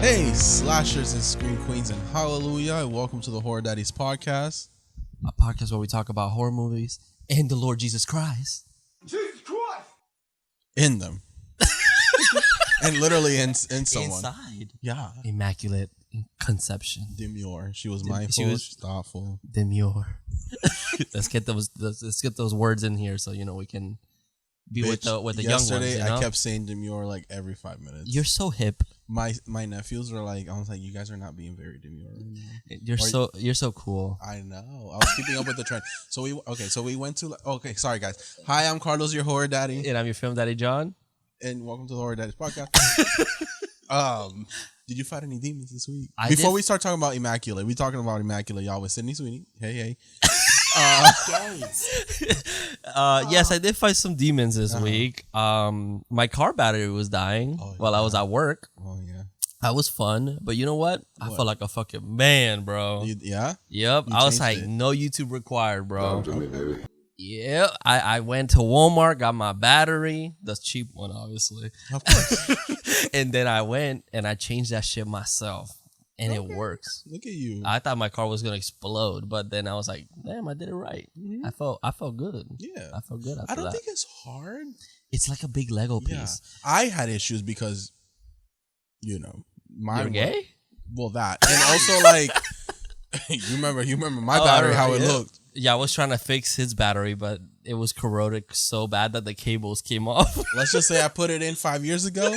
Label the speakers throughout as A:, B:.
A: Hey, slashers and scream queens and hallelujah, and welcome to the Horror Daddies Podcast.
B: A podcast where we talk about horror movies and the Lord Jesus Christ.
C: Jesus Christ!
A: In them. And literally in someone.
B: Inside.
A: Yeah.
B: Immaculate conception.
A: Demure. She was mindful. She's thoughtful.
B: Demure. let's get those words in here so we can be with the young ones.
A: Yesterday, I kept saying demure like every 5 minutes.
B: You're so hip.
A: My nephews were like, I was like, you guys are not being very demure right
B: now. You're so cool.
A: I know. I was keeping up with the trend. So we went to sorry guys. Hi, I'm Carlos, your horror daddy.
B: And I'm your film daddy, John.
A: And welcome to the Horror Daddies Podcast. Did you fight any demons this week? Before we start talking about Immaculate, we talking about Immaculate, y'all, with Sydney Sweeney. Hey.
B: Yes, I did fight some demons this week. My car battery was dying while I was at work.
A: Oh yeah,
B: that was fun. But you know what? I felt like a fucking man, bro.
A: Yeah.
B: Yep. I was like, no YouTube required, bro.
C: Talk to me, baby.
B: Yeah. I went to Walmart, got my battery, the cheap one, obviously.
A: Of course.
B: And then I went and I changed that shit myself. And it works.
A: Look at you.
B: I thought my car was gonna explode, but then I was like, "Damn, I did it right." Mm-hmm. I felt good.
A: Yeah,
B: I felt good.
A: I don't think it's hard.
B: It's like a big Lego piece.
A: Yeah. I had issues because,
B: You're gay.
A: Well, that and also like you remember my battery how it looked.
B: Yeah, I was trying to fix his battery, but it was corroded so bad that the cables came off.
A: Let's just say I put it in 5 years ago.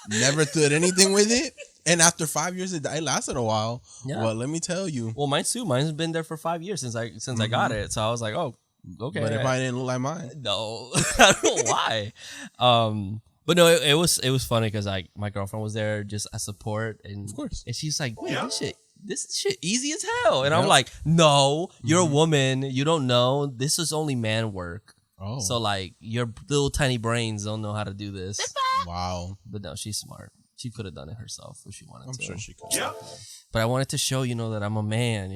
A: Never did anything with it. And after 5 years, it lasted a while. Yeah. Well, let me tell you.
B: Well, mine too. Mine's been there for 5 years since I got it. So I was like, oh, okay.
A: But it probably didn't look like mine.
B: No, I don't know why. But no, it was funny because my girlfriend was there just as support, and
A: of course,
B: and she's like, wait, this shit easy as hell, and I'm like, no, you're a woman, you don't know. This is only man work. Oh, so like your little tiny brains don't know how to do this.
A: Wow.
B: But no, she's smart. She could have done it herself if she wanted to.
A: I'm sure she could.
C: Yeah.
B: But I wanted to show, that I'm a man,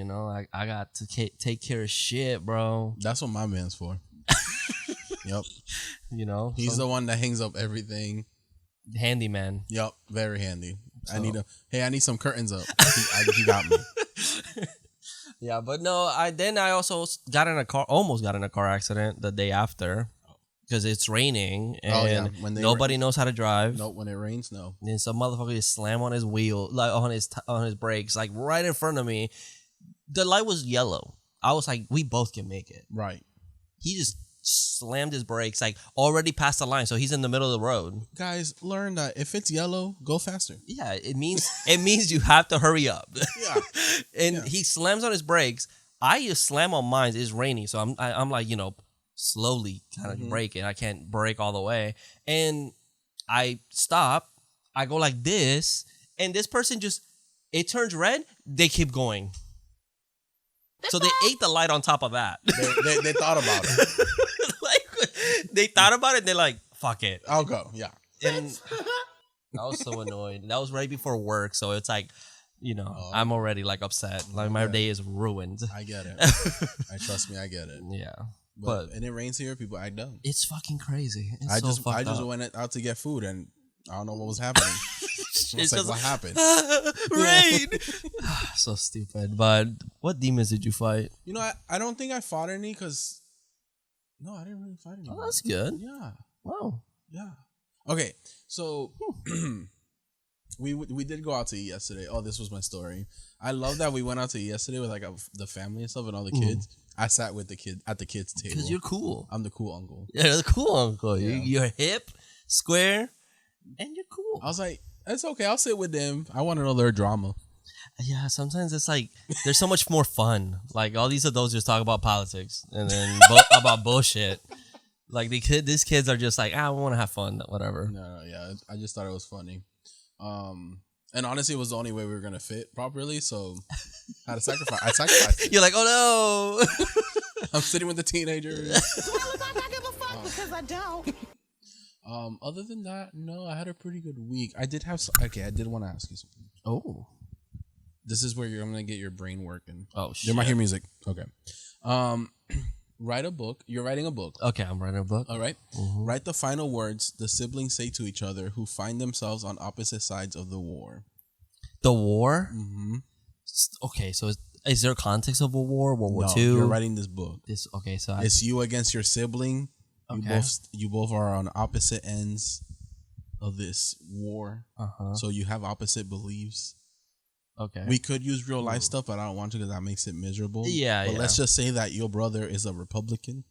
B: I got to take care of shit, bro.
A: That's what my man's for. Yep. He's the one that hangs up everything.
B: Handyman.
A: Yep. Very handy. So. I need some curtains up. He got me.
B: Yeah, but no, I also almost got in a car accident the day after. Because it's raining and nobody knows how to drive.
A: No, when it rains, no.
B: And some motherfucker just slammed on his wheel, like on his brakes, like right in front of me. The light was yellow. I was like, we both can make it.
A: Right.
B: He just slammed his brakes, like already past the line, so he's in the middle of the road.
A: Guys, learn that if it's yellow, go faster.
B: Yeah, it means you have to hurry up.
A: Yeah.
B: And he slams on his brakes. I just slam on mine. It's rainy, so I'm like, slowly kind of braking. I can't brake all the way. And I stop. I go like this. And this person it turns red. They keep going. So they ate the light on top of that.
A: They thought about it.
B: They thought about it. They're like, fuck it.
A: I'll go. Yeah.
B: And I was so annoyed. That was right before work. So it's like, I'm already like upset. Like my day is ruined.
A: I get it. Trust me, I get it.
B: Yeah.
A: And it rains here, people act dumb.
B: It's fucking crazy.
A: I just went out to get food and I don't know what was happening. It's like, what happened?
B: Rain. So stupid. But what demons did you fight?
A: I don't think I fought any because I didn't really fight any.
B: Oh, that's good.
A: Yeah.
B: Wow.
A: Yeah. Okay, so we did go out to eat yesterday. Oh, this was my story. I love that we went out to eat yesterday with like the family and stuff and all the kids. I sat with the kid at the kids' table.
B: Because you're cool.
A: I'm the cool uncle.
B: Yeah, you're the cool uncle.
A: Yeah.
B: You're hip, square, and you're cool.
A: I was like, it's okay. I'll sit with them. I want to know their drama.
B: Yeah, sometimes it's like there's so much more fun. Like all these adults just talk about politics and then about bullshit. Like these kids are just like, I want to have fun, whatever.
A: No, yeah. I just thought it was funny. And honestly, it was the only way we were gonna fit properly. So I had to sacrifice. I sacrificed.
B: You're like, oh no.
A: I'm sitting with the teenagers.
D: I give a fuck because I don't.
A: Other than that, no, I had a pretty good week. I did want to ask you something.
B: Oh.
A: This is where I'm gonna get your brain working.
B: Oh shit.
A: You might hear music. Okay. Write a book. You're writing a book.
B: Okay, I'm writing a book.
A: All right. Mm-hmm. Write the final words the siblings say to each other who find themselves on opposite sides of the war.
B: The war?
A: Mm-hmm.
B: Okay, so is there context of a war? World War
A: No,
B: II?
A: you're writing this book.
B: So
A: it's you against your sibling.
B: Okay.
A: You both are on opposite ends of this war.
B: Uh-huh.
A: So you have opposite beliefs.
B: Okay.
A: We could use real life stuff, but I don't want to because that makes it miserable.
B: Yeah,
A: But let's just say that your brother is a Republican.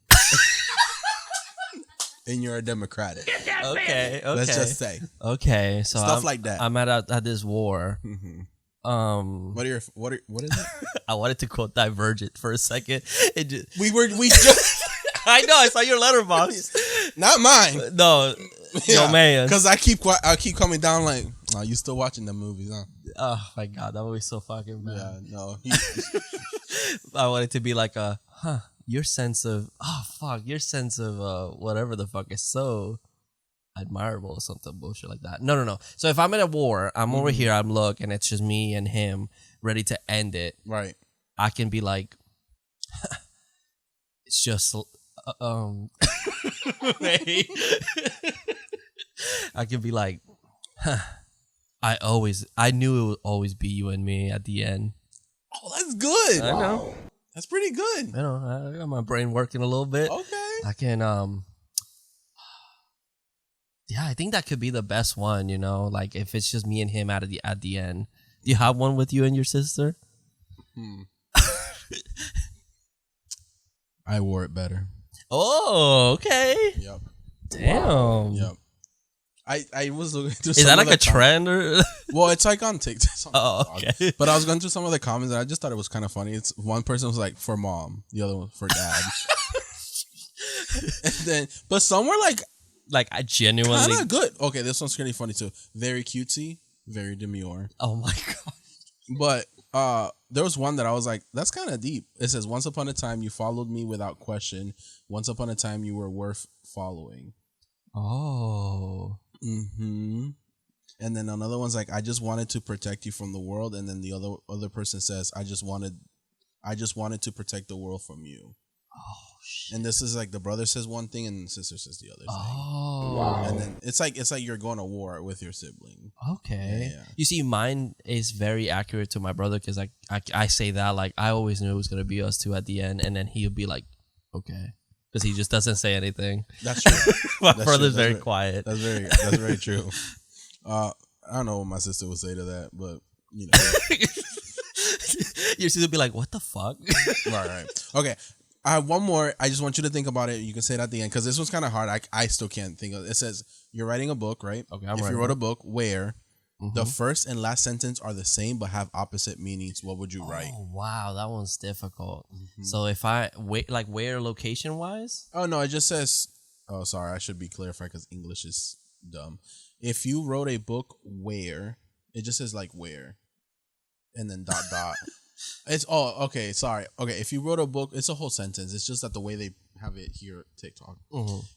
A: And you're a Democrat.
B: Okay.
A: Let's just say.
B: Okay. So
A: Stuff like that.
B: I'm at this war.
A: Mm-hmm.
B: What
A: is it?
B: I wanted to quote Divergent for a second.
A: We just
B: I know. I saw your letterbox.
A: not mine.
B: No,
A: Yeah,
B: man.
A: because I keep coming down like, oh, you still watching the movies, huh?
B: Oh my god, that would be so fucking bad.
A: Yeah, no.
B: I wanted to be like your sense of whatever the fuck is so admirable or something bullshit like that. No. So if I'm in a war, I'm over here, I'm and it's just me and him ready to end it.
A: Right.
B: I can be like, it's just I can be like, I knew it would always be you and me at the end.
A: Oh, that's good.
B: I know.
A: That's pretty good.
B: I know. I got my brain working a little bit.
A: Okay.
B: I can yeah, I think that could be the best one, like if it's just me and him at the end. Do you have one with you and your sister?
A: I wore it better.
B: Oh, okay.
A: Yep.
B: Damn.
A: Yep. I was looking through
B: Is that like a trend or?
A: Well, it's like on TikTok.
B: Oh, okay.
A: But I was going through some of the comments and I just thought it was kind of funny. It's one person was like for mom, the other one for dad. And then, but some were like
B: I genuinely
A: kind of good. Okay, this one's really funny too. Very cutesy, very demure.
B: Oh my god.
A: But there was one that I was like, that's kind of deep. It says, once upon a time you followed me without question. Once upon a time you were worth following.
B: Oh.
A: Mm-hmm. And then another one's like, I just wanted to protect you from the world. And then the other person says, I just wanted to protect the world from you.
B: Oh shit.
A: And this is like the brother says one thing and the sister says the other thing.
B: Oh. Wow.
A: And then it's like you're going to war with your sibling.
B: Okay.
A: Yeah.
B: You see, mine is very accurate to my brother because I say that like I always knew it was gonna be us two at the end, and then he'll be like, okay, because he just doesn't say anything.
A: That's true.
B: My brother's very quiet.
A: That's very true. I don't know what my sister would say to that, but you know,
B: your sister would be like, "What the fuck?"
A: Right. Okay. I have one more. I just want you to think about it. You can say it at the end because this one's kind of hard. I still can't think of it. It says you're writing a book, right?
B: Okay,
A: if you wrote a book where the first and last sentence are the same but have opposite meanings, what would you write?
B: Oh wow, that one's difficult. So if I wait, like where location wise?
A: Oh no, it just says. Oh, sorry, I should be clarified because English is dumb. If you wrote a book where, it just says like where, and then ... It's okay. Sorry. Okay, if you wrote a book, it's a whole sentence. It's just that the way they have it here at TikTok.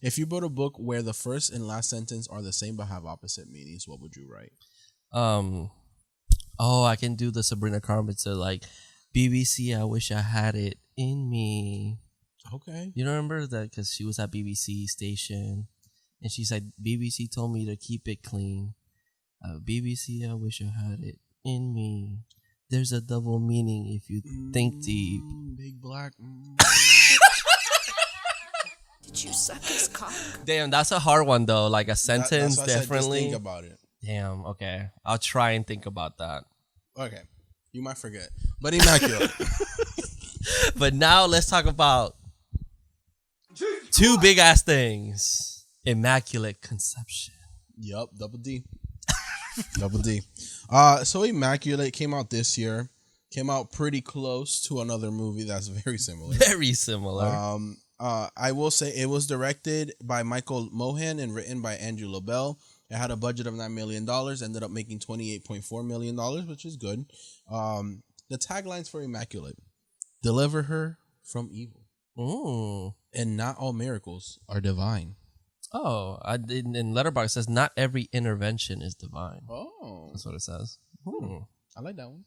A: If you wrote a book where the first and last sentence are the same but have opposite meanings, what would you write?
B: I can do the Sabrina Carpenter like BBC. I wish I had it in me.
A: Okay.
B: You remember that because she was at BBC station, and she said BBC told me to keep it clean. BBC. I wish I had it in me. There's a double meaning if you think deep.
A: Big black.
D: Did you suck his cock?
B: Damn, that's a hard one though. Like a sentence,
A: that's why I said
B: definitely.
A: just think about it.
B: Damn. Okay, I'll try and think about that.
A: Okay, you might forget, but Immaculate.
B: But now let's talk about two big ass things: Immaculate Conception.
A: Yup, double D. Double D. So Immaculate came out this year. Came out pretty close to another movie that's very similar.
B: Very similar.
A: I will say it was directed by Michael Mohan and written by Andrew LaBelle. It had a budget of $9 million. Ended up making $28.4 million, which is good. The taglines for Immaculate: deliver her from evil.
B: Ooh.
A: And not all miracles are divine.
B: Oh, in Letterboxd says not every intervention is divine.
A: Oh,
B: That's what it says.
A: I like that one.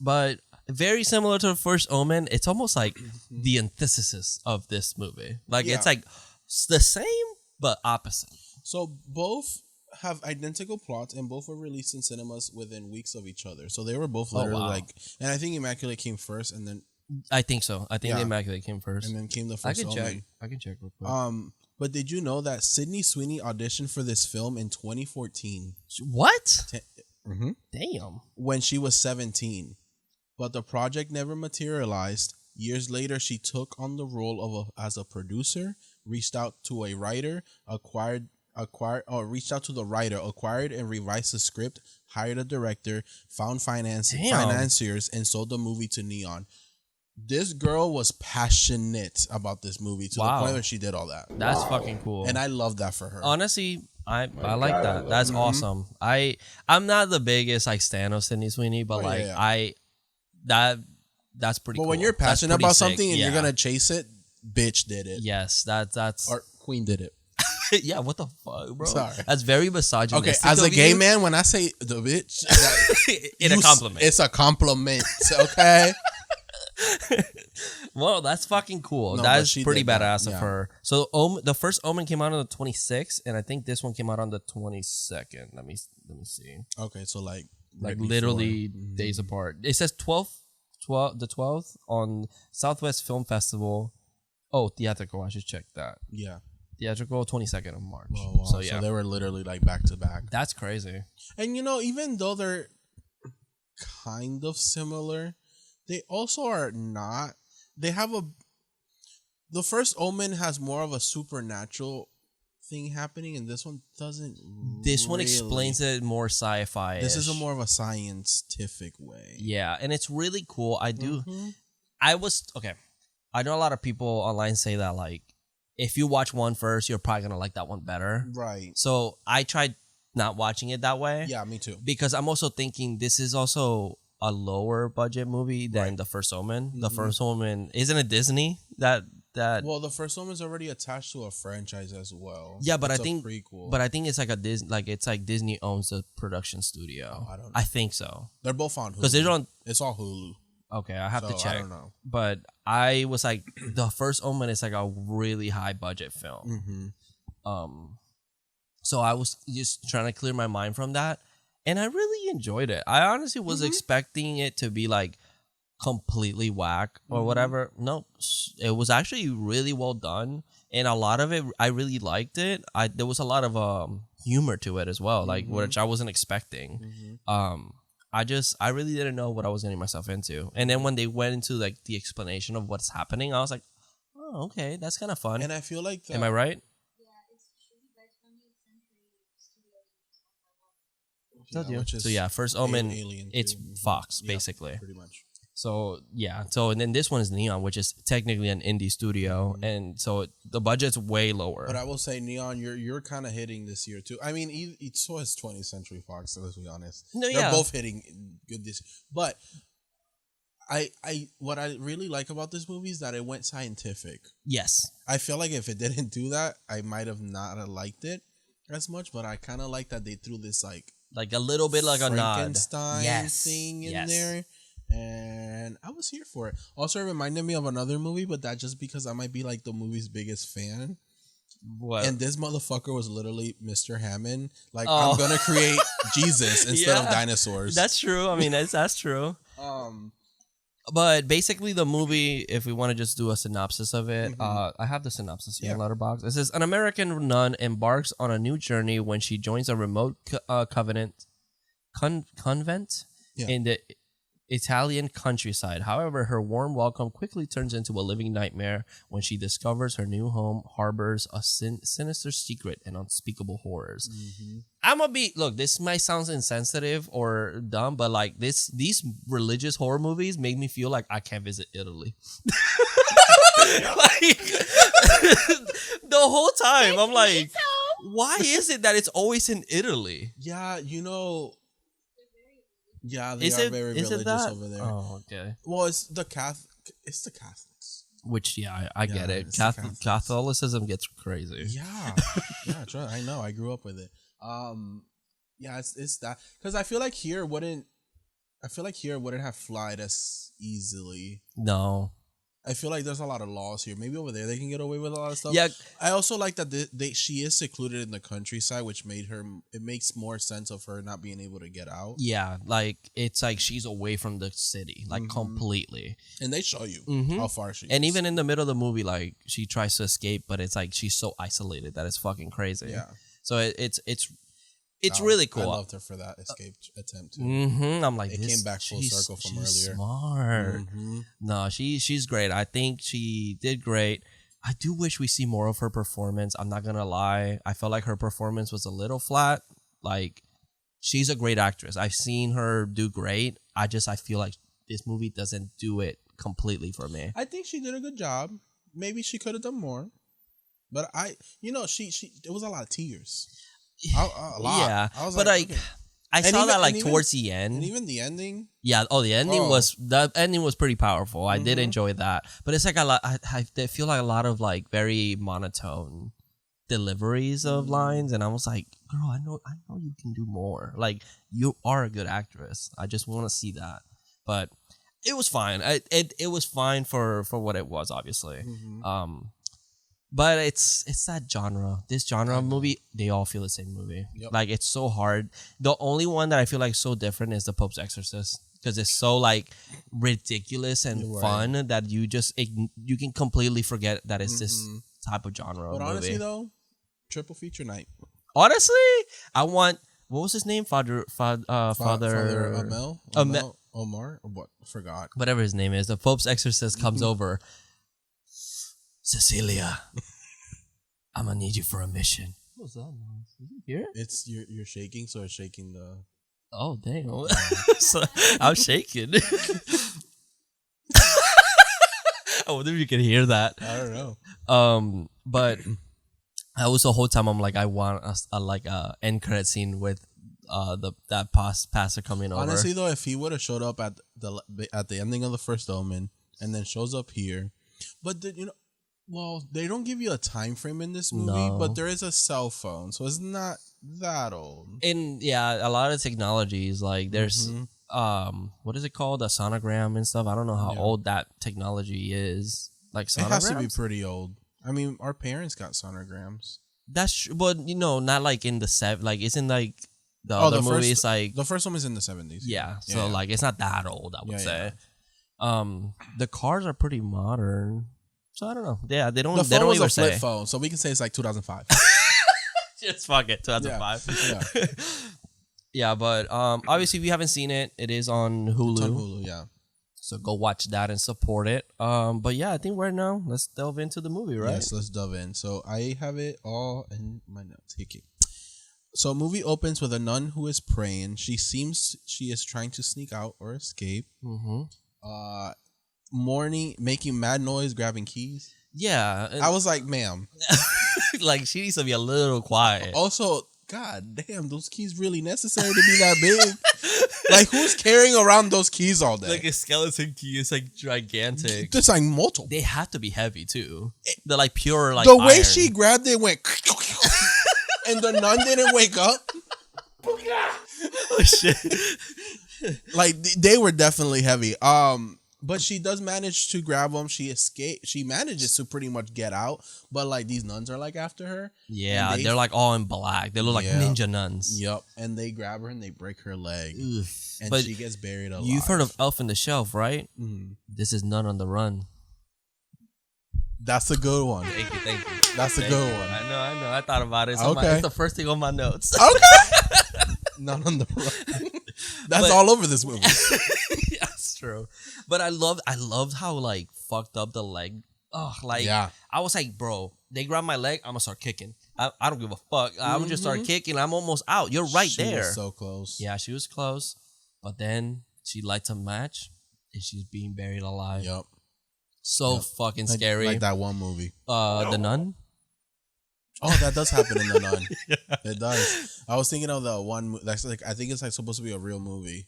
B: But very similar to the first Omen. It's almost like the antithesis of this movie. Like it's like the same but opposite.
A: So both have identical plots, and both were released in cinemas within weeks of each other. So they were both
B: Oh,
A: literally
B: wow.
A: like, and I think Immaculate came first, and then
B: I think so. I think
A: Yeah.
B: the Immaculate came first.
A: and then came the
B: I
A: first
B: can
A: Omen.
B: check. I can check real quick.
A: But did you know that Sydney Sweeney auditioned for this film in 2014?
B: What?
A: Mm-hmm.
B: Damn.
A: When she was 17, but the project never materialized. Years later, she took on the role as a producer, reached out to a writer, acquired and revised the script, hired a director, found financiers, and sold the movie to Neon. This girl was passionate about this movie to the
B: Wow.
A: point where she did all that.
B: That's fucking cool.
A: And I love that for her.
B: Honestly, I like that. That's awesome. I'm not the biggest like stan of Sydney Sweeney, but that's pretty
A: But
B: cool.
A: when you're
B: That's
A: passionate
B: pretty
A: about
B: sick.
A: something and
B: Yeah.
A: you're gonna chase it, bitch did it.
B: Yes, that's
A: Or queen did it.
B: yeah, what the fuck, bro?
A: Sorry.
B: That's very misogynistic.
A: Okay, as a
B: of
A: gay
B: you.
A: man, when I say the bitch,
B: in a compliment.
A: It's a compliment. Okay.
B: Well, that's fucking cool.
A: No, but
B: That's
A: she
B: pretty
A: did that,
B: badass of
A: yeah.
B: her. So the first Omen came out on the 26th, and I think this one came out on the 22nd. Let me see.
A: Okay, so like
B: Like
A: right
B: literally
A: before.
B: days apart. It says the 12th on Southwest Film Festival. Oh, theatrical. I should check that.
A: Yeah.
B: Theatrical 22nd of March.
A: Oh, wow.
B: So yeah,
A: they were literally like back to back.
B: that's crazy.
A: And even though they're kind of similar, they also are not. They have the first Omen has more of a supernatural thing happening, and this one doesn't.
B: This one
A: really.
B: explains it more sci-fi.
A: This is a more of a scientific way.
B: Yeah, and it's really cool. I do.
A: Mhm.
B: I know a lot of people online say that like if you watch one first, you're probably gonna like that one better.
A: Right.
B: So I tried not watching it that way.
A: Yeah, me too.
B: Because I'm also thinking this is also a lower budget movie than the first Omen. The first Omen isn't it Disney that.
A: Well, the first one is already attached to a franchise as well.
B: Yeah, but
A: It's
B: I
A: a
B: think
A: prequel.
B: But I think it's like it's like Disney owns the production studio.
A: I don't know.
B: I think so.
A: They're both on Hulu.
B: Because they're on.
A: It's all Hulu.
B: Okay, I have to
A: So,
B: check.
A: I don't know.
B: But I was like, the first Omen is like a really high budget film.
A: Mm-hmm.
B: So I was just trying to clear my mind from that, and I really enjoyed it. I honestly was expecting it to be like completely whack or whatever. Nope, it was actually really well done, and a lot of it I really liked it. There was a lot of humor to it as well, like which I wasn't expecting. I really didn't know what I was getting myself into, and then when they went into like the explanation of what's happening, I was like, oh, okay, that's kind of fun.
A: And I feel like that.
B: Am I right? Told you.
A: which is
B: So yeah, first Omen,
A: Alien
B: it's
A: 2.
B: Fox
A: Yeah,
B: basically.
A: pretty much.
B: So yeah, and then this one is Neon, which is technically an indie studio, and so the budget's way lower.
A: But I will say, Neon, you're kind of hitting this year too. I mean, so is 20th Century Fox. Let's be honest.
B: No,
A: They're
B: yeah.
A: both hitting good this. But what I really like about this movie is that it went scientific.
B: Yes,
A: I feel like if it didn't do that, I might have not liked it as much. But I kind of like that they threw this
B: like a little bit like a nod.
A: Frankenstein thing in there. And I was here for it. Also, it reminded me of another movie, but that just because I might be like the movie's biggest fan.
B: What?
A: And this motherfucker was literally Mr. Hammond. Like,
B: Oh.
A: I'm gonna create Jesus instead of
B: Yeah.
A: dinosaurs.
B: That's true. I mean, that's true. But basically, the movie, if we want to just do a synopsis of it, I have the synopsis here in Letterboxd. It says, an American nun embarks on a new journey when she joins a remote convent in the Italian countryside. However, her warm welcome quickly turns into a living nightmare when she discovers her new home harbors a sinister secret and unspeakable horrors. I'm gonna be this might sound insensitive or dumb, but like these religious horror movies make me feel like I can't visit Italy. Like the whole time I'm like, why is it that it's always in Italy?
A: Yeah, yeah, they
B: Is
A: are
B: it
A: very
B: is it
A: religious
B: that?
A: over there.
B: Oh, okay.
A: Well, it's the Catholics.
B: Which I get it.
A: it's the Catholics.
B: Catholicism gets crazy.
A: Yeah, I know. I grew up with it. Yeah, it's that because I feel like here wouldn't have flied as easily.
B: No.
A: I feel like there's a lot of laws here. Maybe over there they can get away with a lot of stuff.
B: Yeah.
A: I also like that she is secluded in the countryside, which it makes more sense of her not being able to get out.
B: Yeah, like it's like she's away from the city, like completely.
A: And they show you how far she is.
B: And even in the middle of the movie, like she tries to escape, but it's like she's so isolated that it's fucking crazy.
A: Yeah.
B: So it's really cool.
A: I loved her for that escape attempt too.
B: I'm like,
A: it came back full circle from earlier.
B: Smart. No, she's great. I think she did great. I do wish we see more of her performance. I'm not gonna lie. I felt like her performance was a little flat. Like, she's a great actress. I've seen her do great. I feel like this movie doesn't do it completely for me.
A: I think she did a good job. Maybe she could have done more. But she it was a lot of tears. A lot.
B: Yeah,
A: I was
B: but
A: okay.
B: I saw that towards the end.
A: And even the ending.
B: Yeah. Oh, the ending was pretty powerful. I did enjoy that, but it's like a lot. I feel like a lot of like very monotone deliveries of lines, and I was like, girl, I know you can do more. Like, you are a good actress. I just want to see that. But it was fine. It was fine for what it was, obviously. But it's that genre. This genre of movie, they all feel the same movie. Yep. Like, it's so hard. The only one that I feel like so different is The Pope's Exorcist, because it's so like ridiculous and fun that you can completely forget that it's this type of genre.
A: But
B: of
A: honestly,
B: movie.
A: though, triple feature night.
B: Honestly, I want, what was his name? Father
A: Amel? Omar? Or what? I forgot.
B: Whatever his name is. The Pope's Exorcist comes over. Cecilia, I'm gonna need you for a mission. What was that noise? Did you hear it?
A: It's you're shaking, so it's shaking the.
B: Oh dang! So, I'm shaking. I wonder if you can hear that.
A: I don't know.
B: But I was the whole time I'm like, I want a end credit scene with that pastor coming over.
A: Honestly though, if he would have showed up at the ending of the first Omen and then shows up here, but well, they don't give you a time frame in this movie, but there is a cell phone, so it's not that old.
B: And yeah, a lot of technologies, like there's what is it called, a sonogram and stuff. I don't know how old that technology is. Like, sonograms?
A: It has to be pretty old. I mean, our parents got sonograms.
B: That's true, but not like in the like isn't like the other movies, like
A: the first one is in the 70s.
B: Yeah, so like it's not that old, I would say. The cars are pretty modern. So I don't know. Yeah, they don't.
A: The phone was
B: even
A: a flip
B: say.
A: phone, so we can say it's like 2005.
B: Just fuck it, 2005. Yeah, but obviously if you haven't seen it, it is on Hulu. It's on
A: Hulu, yeah.
B: So go watch that and support it. But yeah, I think right now let's delve into the movie, right?
A: Yes, let's delve in. So I have it all in my notes. So movie opens with a nun who is praying. She is trying to sneak out or escape. Making mad noise, grabbing keys.
B: Yeah.
A: I was like, ma'am.
B: Like, she needs to be a little quiet.
A: Also, god damn, those keys really necessary to be that big? Like, who's carrying around those keys all day?
B: Like, a skeleton key is like gigantic.
A: It's like multiple.
B: They have to be heavy too. They're like pure, like
A: the
B: iron.
A: way she grabbed it went and the nun didn't wake up.
B: Oh shit.
A: Like, they were definitely heavy. But she does manage to grab them. She escapes. She manages to pretty much get out. But like, these nuns are like after her.
B: Yeah, they're like all in black. They look like ninja nuns.
A: Yep. And they grab her and they break her leg.
B: Ugh.
A: And
B: but
A: she gets buried alive.
B: You've heard of Elf in the Shelf, right?
A: Mm-hmm.
B: This is Nun on the Run.
A: That's a good one.
B: Thank you.
A: That's a good one.
B: I know. I thought about it.
A: It's
B: the first thing on my notes.
A: Okay. Nun on the Run. That's all over this movie.
B: Yeah, that's true. But I loved how like fucked up the leg. Oh, like I was like, bro, they grab my leg, I'm gonna start kicking. I don't give a fuck. I'm gonna just start kicking. I'm almost out. You're right there.
A: She was so close.
B: Yeah, she was close. But then she lights a match and she's being buried alive.
A: Yep.
B: So fucking scary.
A: Like that one movie.
B: The Nun.
A: Oh, that does happen in The Nun. It does. I was thinking of the one that's like, I think it's like supposed to be a real movie.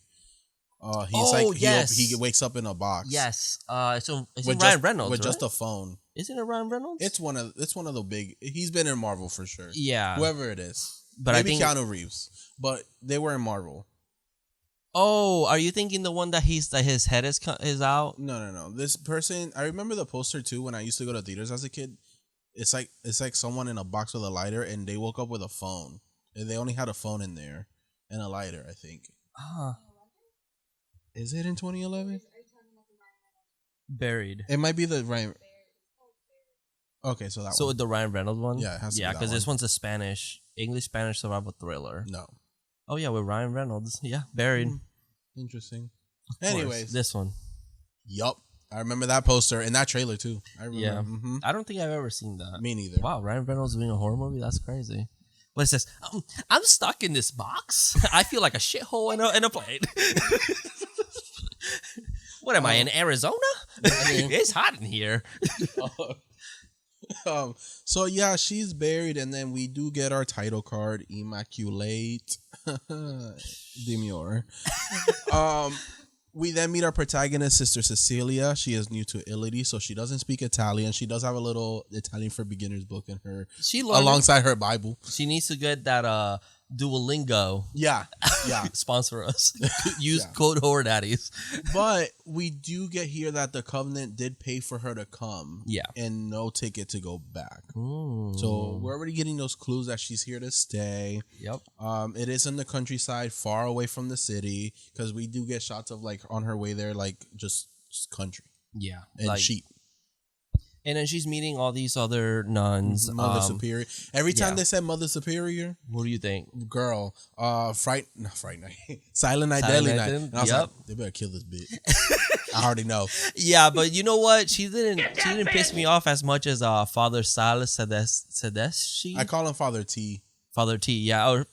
A: He wakes up in a box.
B: Yes. It's Ryan Reynolds
A: with just a phone.
B: Isn't it Ryan Reynolds?
A: It's one of the big. He's been in Marvel for sure.
B: Yeah.
A: Whoever it is,
B: but
A: maybe
B: I think
A: Keanu Reeves. But they were in Marvel.
B: Oh, are you thinking the one that his head is out?
A: No. This person, I remember the poster too when I used to go to theaters as a kid. It's like someone in a box with a lighter, and they woke up with a phone. And they only had a phone in there and a lighter, I think. Is it in 2011?
B: Buried.
A: It might be the Ryan. Okay, so that
B: So
A: one.
B: the Ryan Reynolds one?
A: Yeah, it has to be
B: yeah,
A: that
B: because this
A: one.
B: one's a English-Spanish survival thriller.
A: No.
B: Oh yeah, with Ryan Reynolds. Yeah, Buried.
A: Interesting.
B: Of course.
A: Anyways.
B: This one.
A: Yup. I remember that poster and that trailer too. I remember.
B: Yeah.
A: Mm-hmm.
B: I don't think I've ever seen that.
A: Me neither.
B: Wow, Ryan Reynolds doing a horror movie? That's crazy. What it says, I'm stuck in this box. I feel like a shithole in a plane. What am I, in Arizona? It's hot in here.
A: So yeah, she's buried, and then we do get our title card, Immaculate. Demure. We then meet our protagonist, Sister Cecilia. She is new to Italy, so she doesn't speak Italian. She does have a little Italian for Beginners book in her, alongside her Bible.
B: She needs to get that Duolingo.
A: Yeah.
B: Sponsor us. Use code Horror Daddies.
A: But we do get here that the Covenant did pay for her to come.
B: Yeah.
A: And no ticket to go back.
B: Ooh.
A: So we're already getting those clues that she's here to stay.
B: Yep.
A: It is in the countryside, far away from the city, because we do get shots of like on her way there, like just country.
B: Yeah.
A: And
B: like,
A: sheep.
B: And then she's meeting all these other nuns.
A: Mother Superior. Every time
B: yeah.
A: they said Mother Superior,
B: What do you think?
A: girl, not Fright Night, Silent Night, Deadly Night. And I was like, they better kill this bitch. I already know.
B: Yeah, but you know what? She didn't piss me off as much as Father Silas Sedeshi.
A: I call him Father T.
B: Father T. Yeah, or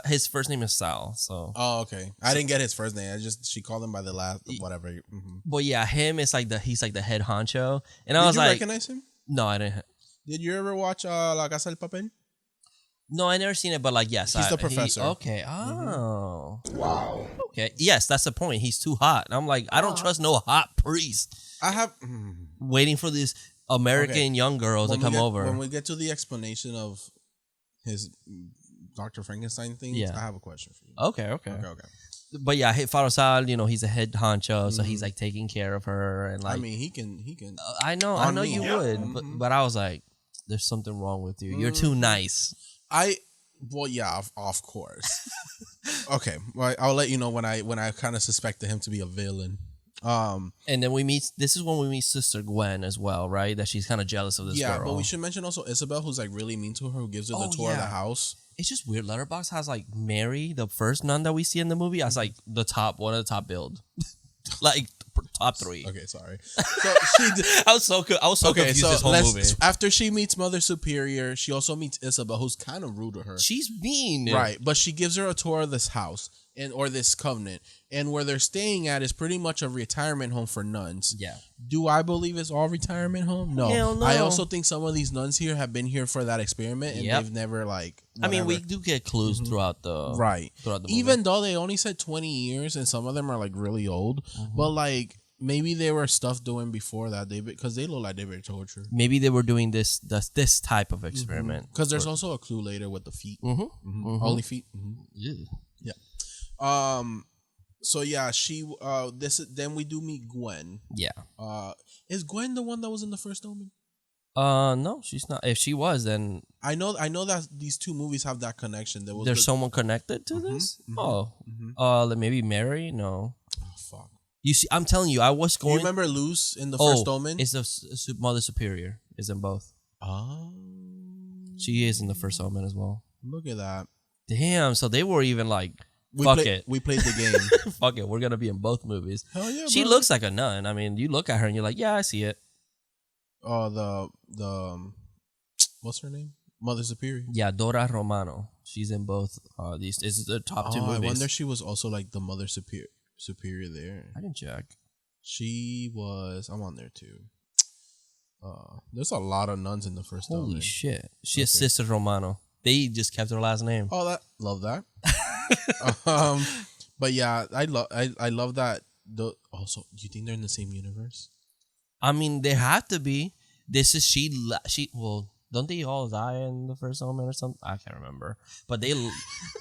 B: his first name is Sal. So.
A: Oh, okay. I didn't get his first name. She called him by the last whatever. Mm-hmm.
B: But yeah, him is like he's like the head honcho, and I
A: Did
B: was
A: you
B: like,
A: recognize him?
B: no, I didn't.
A: Did you ever watch La Casa del Papel?
B: No, I never seen it, but like yes,
A: He's the professor.
B: Okay. Oh. Wow. Okay. Yes, that's the point. He's too hot. I'm like, I don't trust no hot priest.
A: I have
B: waiting for these American young girls to come over.
A: When we get to the explanation of his Dr. Frankenstein thing, I have a question for you.
B: Okay. But yeah, Father Sal, he's a head honcho, so he's like taking care of her, and like,
A: I mean, he can.
B: I know you would, but I was like, there's something wrong with you. You're too nice.
A: Of course. Okay, well, I'll let you know when I kind of suspected him to be a villain.
B: And then this is when we meet Sister Gwen as well, right? That she's kind of jealous of this girl.
A: Yeah, but we should mention also Isabel, who's like really mean to her, who gives her the tour of the house.
B: It's just weird. Letterboxd has like Mary, the first nun that we see in the movie, as like one of the top build, like top 3.
A: Okay, sorry. So
B: I was so confused this whole movie.
A: After she meets Mother Superior, she also meets Isabel, who's kind of rude to her.
B: She's mean,
A: right? But she gives her a tour of this house or this covenant, and where they're staying at is pretty much a retirement home for nuns.
B: Yeah.
A: Do I believe it's all retirement home? No.
B: Hell no.
A: I also think some of these nuns here have been here for that experiment, and they've never like. Whatever.
B: I mean, we do get clues throughout the throughout the movie.
A: Even though they only said 20 years, and some of them are like really old, but like. Maybe they were stuff doing before that, because they look like they were tortured. Maybe
B: they were doing this type of experiment.
A: Because there's also a clue later with the feet. Only feet. Yeah. So yeah, she. Then we do meet Gwen.
B: Yeah.
A: Is Gwen the one that was in the first Omen?
B: No, she's not. If she was, then
A: I know that these two movies have that connection.
B: There's someone connected to this. Maybe Mary. No.
A: Oh fuck.
B: You see, I'm telling you, I was going.
A: You remember Luz in the first Omen?
B: It's the Mother Superior. Is in both.
A: Oh.
B: She is in the first Omen as well.
A: Look at that.
B: Damn. So they were even like,
A: we played the game.
B: Fuck it. We're gonna be in both movies.
A: Hell yeah.
B: She looks like a nun. I mean, you look at her and you're like, yeah, I see it.
A: Oh, the what's her name? Mother Superior.
B: Yeah, Dora Romano. She's in both these. This is the top 2 movies.
A: I wonder if she was also like the Mother Superior there.
B: I didn't check.
A: She was. I'm on there too. There's a lot of nuns in the first.
B: Holy shit! She is Sister Romano. They just kept her last name.
A: Oh, love that. But yeah, I love that. Also, do you think they're in the same universe?
B: I mean, they have to be. This is she. Well, don't they all die in the first Omen or something? I can't remember. But they.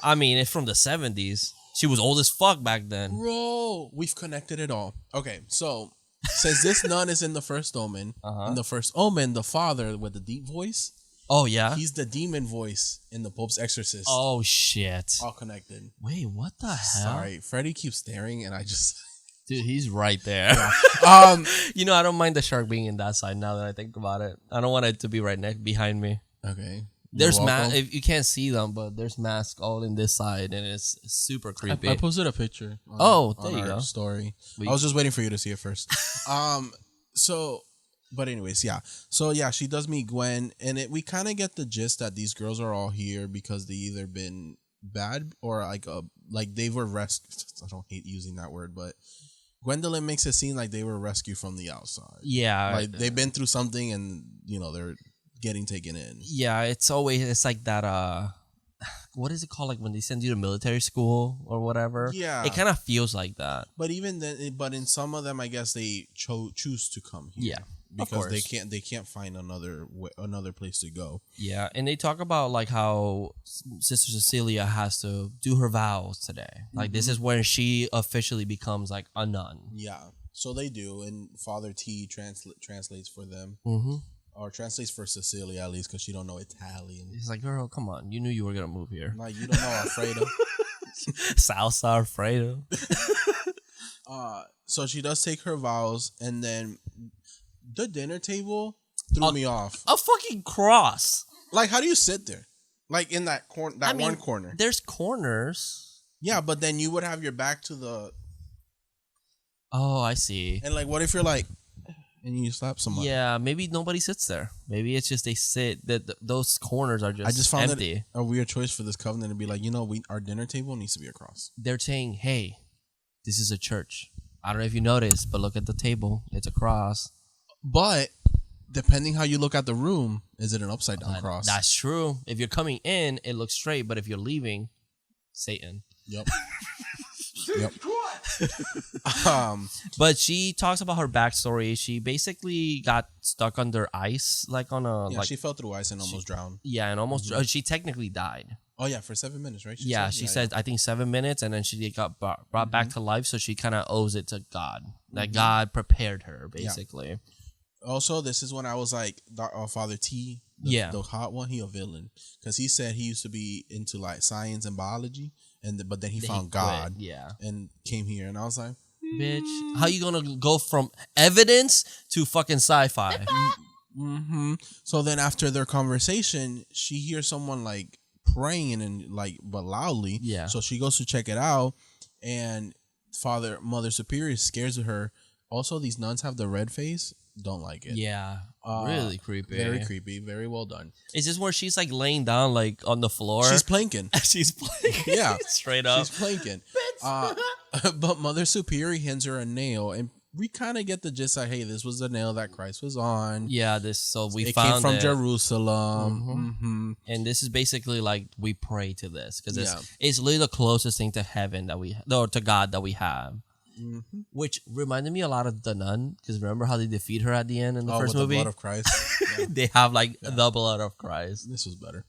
B: I mean, it's from the 70s. She was old as fuck back then.
A: Bro, we've connected it all. Okay, so since this nun is in the first Omen, in the first Omen, the father with the deep voice,
B: Oh, yeah?
A: he's the demon voice in the Pope's Exorcist.
B: Oh, shit.
A: All connected.
B: Wait, what the hell?
A: Sorry, Freddy keeps staring, and I just...
B: Dude, he's right there.
A: Yeah.
B: You know, I don't mind the shark being in that side now that I think about it. I don't want it to be right next behind me.
A: Okay.
B: There's if you can't see them, but there's masks all in this side, and it's super creepy.
A: I posted a picture.
B: There you
A: our
B: go.
A: Story. I was just waiting for you to see it first. But anyways, yeah. So yeah, she does meet Gwen, and we kind of get the gist that these girls are all here because they either been bad or like they were rescued. I don't hate using that word, but Gwendolyn makes it seem like they were rescued from the outside.
B: Yeah,
A: like they've been through something, and they're getting taken in.
B: Yeah, it's like that. What is it called? Like when they send you to military school or whatever.
A: Yeah,
B: it kind of feels like that.
A: But even then, but in some of them, I guess they choose to come here.
B: Yeah,
A: because they can't find another place to go.
B: Yeah, and they talk about like how Sister Cecilia has to do her vows today. Like this is when she officially becomes like a nun.
A: Yeah, so they do, and Father T translates for them. Or translates for Cecilia at least because she don't know Italian.
B: He's like, girl, come on. You knew you were going to move here.
A: Like, you don't know Alfredo.
B: Salsa Alfredo.
A: So she does take her vows, and then the dinner table threw me off.
B: A fucking cross.
A: Like, how do you sit there? Like, in that one corner.
B: There's corners.
A: Yeah, but then you would have your back to the...
B: Oh, I see.
A: And, like, what if you're like... And you slap somebody.
B: Yeah, maybe nobody sits there. Maybe it's just they sit. Those corners are just. I just found empty.
A: It a weird choice for this covenant to be like, our dinner table needs to be across.
B: They're saying, "Hey, this is a church. I don't know if you noticed, but look at the table. It's a cross."
A: But depending how you look at the room, is it an upside down cross?
B: That's true. If you're coming in, it looks straight, but if you're leaving, Satan.
A: Yep. Yep.
B: But she talks about her backstory. She basically got stuck under ice, like on a.
A: Yeah, she fell through ice and almost drowned.
B: Yeah, and almost. She technically died.
A: Oh yeah, for 7 minutes, right?
B: She said I think 7 minutes, and then she got brought back to life. So she kind of owes it to God. That God prepared her, basically.
A: Yeah. Also, this is when I was like, Father T, the hot one, he a villain because he said he used to be into like science and biology. But then he found God, and came here, and I was like,
B: "Bitch, how you gonna go from evidence to fucking sci-fi?"
A: So then after their conversation, she hears someone like praying and like but loudly. Yeah. So she goes to check it out, and Mother Superior scares her. Also, these nuns have the red face. Don't like it.
B: Yeah. Really creepy.
A: Very creepy. Very well done.
B: Is this where she's like laying down like on the floor?
A: She's planking.
B: She's planking.
A: Yeah.
B: Straight up.
A: She's planking. But Mother Superior hands her a nail, and we kind of get the gist like, hey, this was the nail that Christ was on.
B: Yeah,
A: it came from Jerusalem.
B: And this is basically like we pray to this because it's literally the closest thing to heaven to God that we have. Which reminded me a lot of the nun because remember how they defeat her at the end in the first movie?
A: The blood of Christ.
B: Yeah. They have like the blood of Christ.
A: This was better.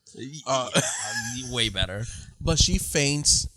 B: Way better.
A: But she faints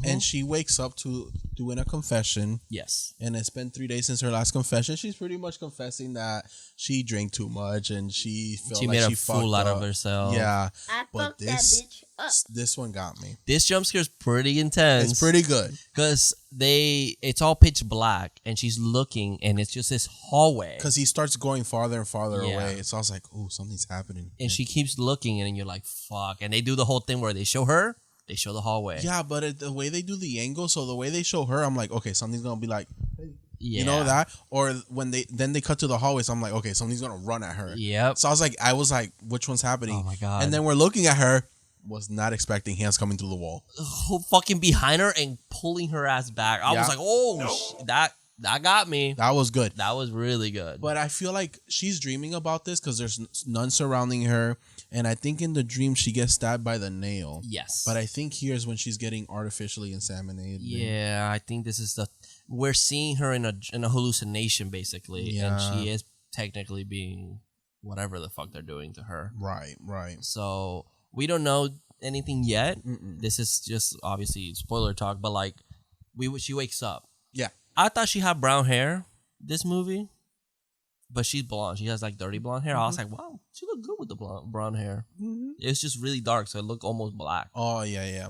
A: and she wakes up to doing a confession.
B: Yes.
A: And it's been 3 days since her last confession. She's pretty much confessing that she drank too much and she felt like
B: made
A: she
B: a fool out of herself.
A: Yeah.
D: I fucked that bitch up.
A: This one got me.
B: This jump scare is pretty intense.
A: It's pretty good.
B: Because it's all pitch black and she's looking and it's just this hallway.
A: Because he starts going farther and farther away. So I was like, oh, something's happening.
B: And she keeps looking and you're like, fuck. And they do the whole thing where they show her, they show the hallway.
A: Yeah, but the way they do the angle, so the way they show her, I'm like, okay, something's going to be like, you know that? Or when they cut to the hallway, so I'm like, okay, something's going to run at her.
B: Yep.
A: So I was like, which one's happening?
B: Oh my God.
A: And then we're looking at her. Was not expecting hands coming through the wall.
B: Fucking behind her and pulling her ass back. I was like, oh, that got me.
A: That was good.
B: That was really good.
A: But I feel like she's dreaming about this because there's none surrounding her. And I think in the dream she gets stabbed by the nail.
B: Yes.
A: But I think here's when she's getting artificially inseminated.
B: Yeah, I think this is we're seeing her in a hallucination basically. Yeah. And she is technically being whatever the fuck they're doing to her.
A: Right.
B: So we don't know anything yet. This is just obviously spoiler talk, but like she wakes up.
A: Yeah.
B: I thought she had brown hair this movie, but she's blonde. She has like dirty blonde hair. I was like, wow, she looked good with the brown hair. It's just really dark, so it looked almost black.
A: Oh yeah.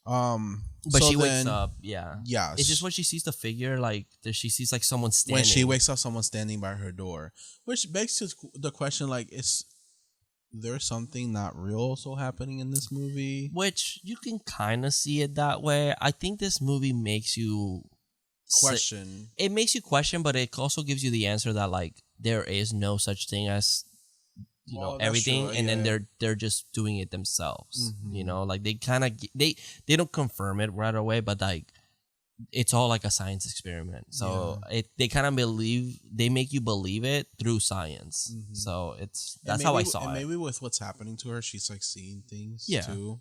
B: But
A: so
B: she wakes up. Yeah.
A: Yeah.
B: It's just when she sees the figure, like she sees like someone standing.
A: When she wakes up, someone standing by her door, which begs the question: like, is there something not real also happening in this movie?
B: Which you can kind of see it that way. I think this movie makes you
A: Question.
B: It makes you question, but it also gives you the answer that like there is no such thing as everything,
A: true,
B: and then they're just doing it themselves. Like they kind of they don't confirm it right away, but like it's all like a science experiment. So they kind of they make you believe it through science. So that's how I saw it.
A: Maybe with what's happening to her, she's like seeing things too.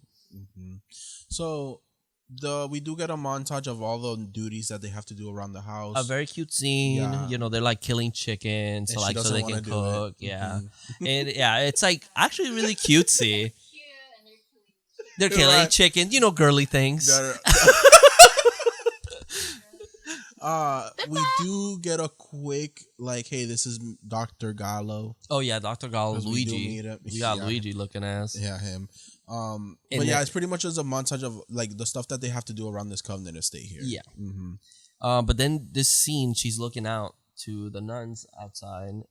A: So we do get a montage of all the duties that they have to do around the house.
B: A very cute scene.
A: Yeah.
B: They're like killing chickens, so they can cook. Yeah, and it's like actually really cutesy. They're killing chickens, girly things.
A: We do get a quick like, hey, this is Dr. Gallo.
B: Oh yeah, Dr. Gallo, Luigi. We got Luigi looking ass.
A: Yeah, him. But it's pretty much just a montage of like the stuff that they have to do around this covenant to stay here.
B: Yeah. But then this scene, she's looking out to the nuns outside,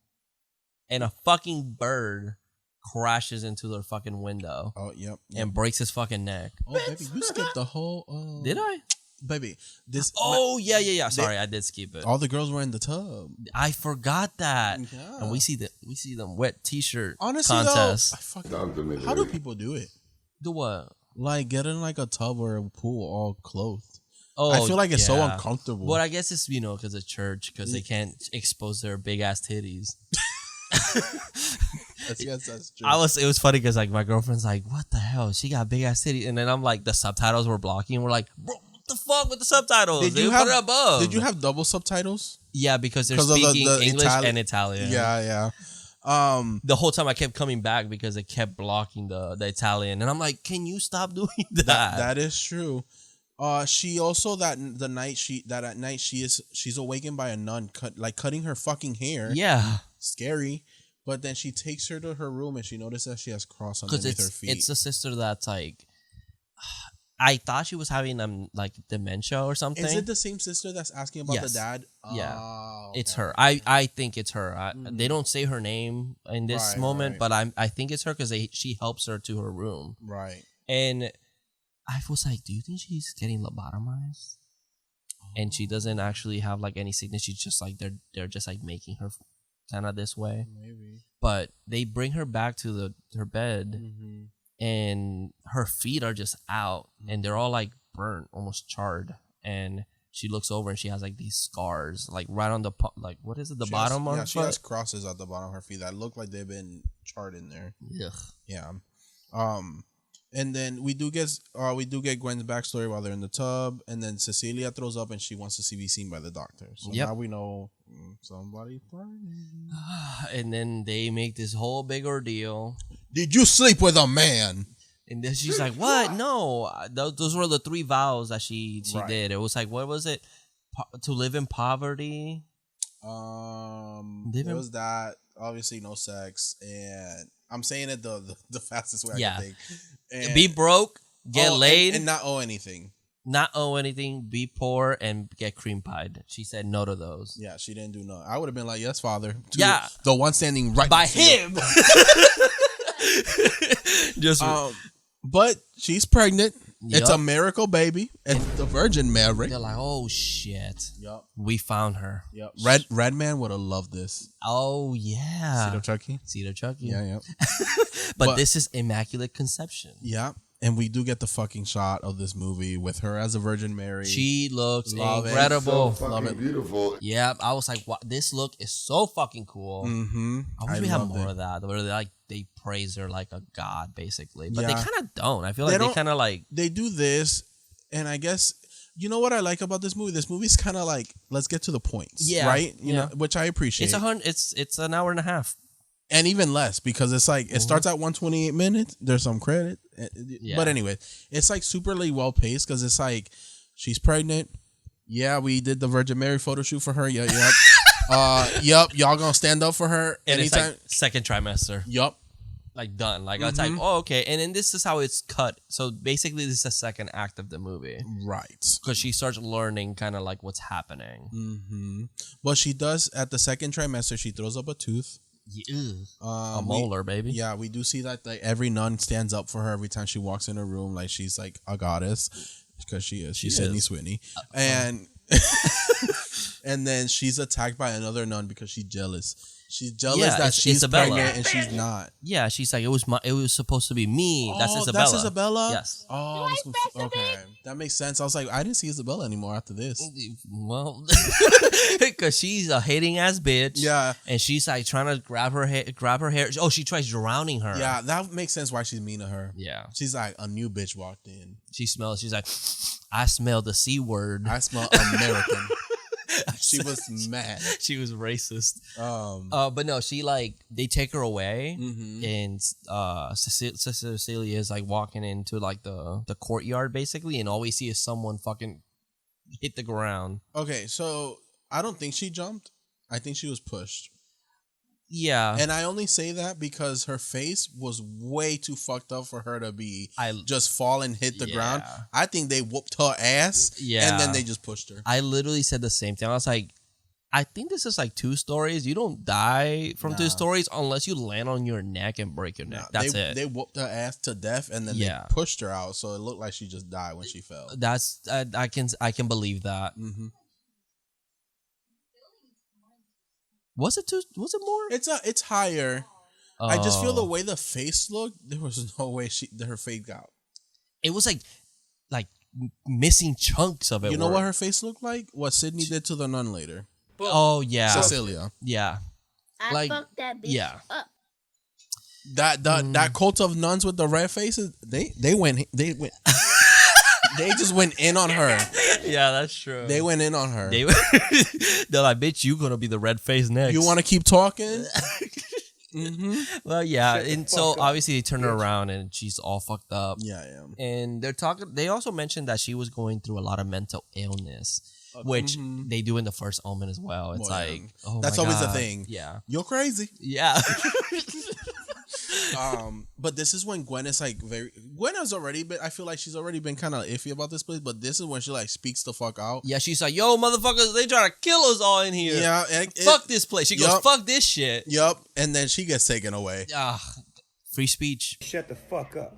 B: and a fucking bird crashes into their fucking window.
A: Oh, yep.
B: And breaks his fucking neck.
A: Oh, baby, you skipped the whole.
B: Did I?
A: Baby, this.
B: Oh yeah. Sorry, I did skip it.
A: All the girls were in the tub.
B: I forgot that.
A: Yeah.
B: And we see them wet T-shirt
A: Honestly,
B: contest.
A: Though, how do people do it?
B: Do what?
A: Like get in like a tub or a pool all clothed.
B: Oh,
A: I feel like it's so uncomfortable.
B: But I guess it's because of church, because they can't expose their big ass titties.
A: That's true.
B: It was funny because like my girlfriend's like, what the hell? She got big ass titties, and then I'm like, the subtitles were blocking, and we're like, bro, what the fuck with the subtitles? Did you put it above?
A: Did you have double subtitles?
B: Yeah, because they're speaking the English and Italian.
A: Yeah.
B: The whole time I kept coming back because it kept blocking the Italian, and I'm like, can you stop doing that?
A: That is true. She also at night she's awakened by a nun cutting her fucking hair.
B: Yeah,
A: scary. But then she takes her to her room and she notices that she has cross underneath her feet.
B: It's a sister that's like, I thought she was having like dementia or something.
A: Is it the same sister that's asking about the dad?
B: Yeah,
A: okay.
B: It's her. I think it's her. They don't say her name in this moment, but I think it's her because she helps her to her room.
A: Right.
B: And I was like, do you think she's getting lobotomized? And she doesn't actually have like any sickness. She's just like they're just like making her kind of this way.
A: Maybe.
B: But they bring her back to her bed, and her feet are just out, and they're all like burnt, almost charred. And she looks over, and she has like these scars, like right on the like what is it, the bottom of her foot?
A: She has crosses at the bottom of her feet that look like they've been charred in there.
B: Ugh.
A: Yeah. And then we do get Gwen's backstory while they're in the tub, and then Cecilia throws up and she wants to be seen by the doctor. So now we know somebody pregnant.
B: And then they make this whole big ordeal.
A: Did you sleep with a man?
B: And then she's like, "What? No, those were the 3 vows that she did. It was like, what was it? To live in poverty.
A: There was that. Obviously, no sex, and I'm saying it the fastest way I can think. And
B: be broke, get laid,
A: and not owe anything.
B: Not owe anything, be poor, and get cream pied. She said no to those.
A: Yeah, she didn't do no. I would have been like, yes, father. The one standing right
B: by him. Just,
A: but she's pregnant. Yep. It's a miracle baby. It's the Virgin Mary.
B: They're like, oh shit.
A: Yep.
B: We found her.
A: Yep. Redman would have loved this.
B: Oh yeah. Cedar Chucky.
A: Yeah, yeah.
B: but this is Immaculate Conception.
A: Yeah. And we do get the fucking shot of this movie with her as a Virgin Mary.
B: She looks incredible.
C: So fucking beautiful.
B: Yeah, I was like, wow, this look is so fucking cool.
A: Mm-hmm.
B: I wish we had more of that. Where they praise her like a god, basically. But they kind of don't. I feel like they kind of like...
A: They do this, and I guess... You know what I like about this movie? This movie's kind of like, let's get to the points, right? You know, which I appreciate.
B: It's an hour and a half.
A: And even less, because it's like it starts at 128 minutes. There's some credit, but anyway, it's like superly well paced because it's like She's pregnant. Yeah, we did the Virgin Mary photo shoot for her. Yep. Yep. Y'all gonna stand up for her
B: And
A: anytime?
B: it's like second trimester.
A: Yup.
B: Like done. Like it's like, oh, okay. And then this is how it's cut. So basically this is the second act of the movie.
A: Right.
B: Because she starts learning kind of like what's happening.
A: Mm-hmm. But she does at the second trimester. She throws up a tooth.
B: Yeah. A molar, baby.
A: Yeah, we do see that like every nun stands up for her every time she walks in her room. Like she's like a goddess because she is. She's Sydney Sweeney, and and then she's attacked by another nun because she's jealous. She's jealous that she's
B: Isabella.
A: pregnant and she's not.
B: Yeah, she's like, it was supposed to be me. That's Isabella.
A: That's Isabella?
B: Yes.
A: Oh, okay. That makes sense. I was like, I didn't see Isabella anymore after this.
B: Well, because she's a hating ass bitch.
A: Yeah.
B: And she's like trying to grab her hair. Oh, she tries drowning her.
A: Yeah, that makes sense why she's mean to her.
B: Yeah.
A: She's like, a new bitch walked in.
B: She's like, I smell the C word.
A: I smell American. She was mad.
B: She was racist. But no, she like they take her away, and Sister Cecilia is like walking into like the courtyard basically, and all we see is someone fucking hit the ground.
A: Okay, so I don't think she jumped. I think she was pushed.
B: Yeah,
A: and I only say that because her face was way too fucked up for her to be just fall and hit the ground. I think they whooped her ass, and then they just pushed her.
B: I literally said the same thing. I was like, I think this is like 2 stories. You don't die from 2 stories unless you land on your neck and break your neck. That's it.
A: They whooped her ass to death, and then they pushed her out, so it looked like she just died when she fell.
B: That's I can believe that.
A: Mm-hmm.
B: Was it more?
A: It's higher. I just feel the way the face looked. There was no way her face got.
B: It was like missing chunks of it.
A: You know what her face looked like? What Sydney did to the nun later.
B: Oh yeah,
A: Cecilia.
B: Yeah,
D: I fucked that bitch up.
A: That cult of nuns with the red faces. They went. They just went in on her.
B: Yeah, that's true.
A: They went in on her.
B: They're like, bitch, you gonna be the red face next.
A: You want to keep talking?
B: Well, yeah, and so obviously they turn her around and she's all fucked up.
A: Yeah.
B: And they're talking. They also mentioned that she was going through a lot of mental illness, which they do in the first Omen as well. It's oh,
A: that's
B: my
A: always
B: God.
A: the thing.
B: Yeah,
A: you're crazy.
B: Yeah.
A: But this is when Gwen is like Gwen has already been. I feel like she's already been kind of iffy about this place, but this is when she like speaks the fuck out.
B: Yeah, she's like, "Yo, motherfuckers, they trying to kill us all in here.
A: Yeah,
B: fuck this place." She goes, "Fuck this shit."
A: Yup, and then she gets taken away.
B: Free speech.
C: Shut the fuck up.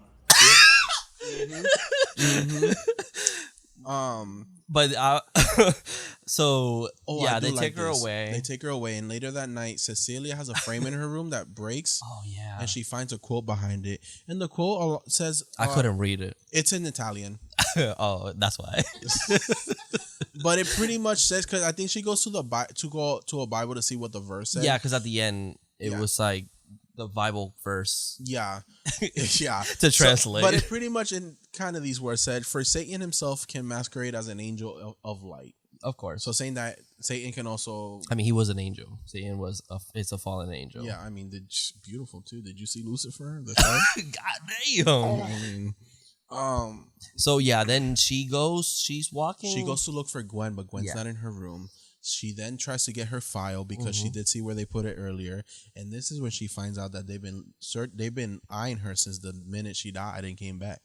B: But so they take her away.
A: They take her away, and later that night, Cecilia has a frame in her room that breaks.
B: Oh yeah,
A: and she finds a quote behind it, and the quote says,
B: "I couldn't read it.
A: It's in Italian."
B: Oh, that's why.
A: But it pretty much says, because I think she goes to a Bible to see what the verse said.
B: Yeah, because at the end it was like the Bible verse.
A: Yeah, yeah.
B: To translate,
A: but it pretty much in kind of these words said, "For Satan himself can masquerade as an angel of light."
B: Of course.
A: So saying that Satan can also.
B: I mean, he was an angel. Satan it's a fallen angel.
A: Yeah, I mean, beautiful too. Did you see Lucifer?
B: God damn.
A: I mean,
B: So yeah, then she's walking.
A: She goes to look for Gwen, but Gwen's not in her room. She then tries to get her file because she did see where they put it earlier, and this is when she finds out that they've been eyeing her since the minute she died and came back.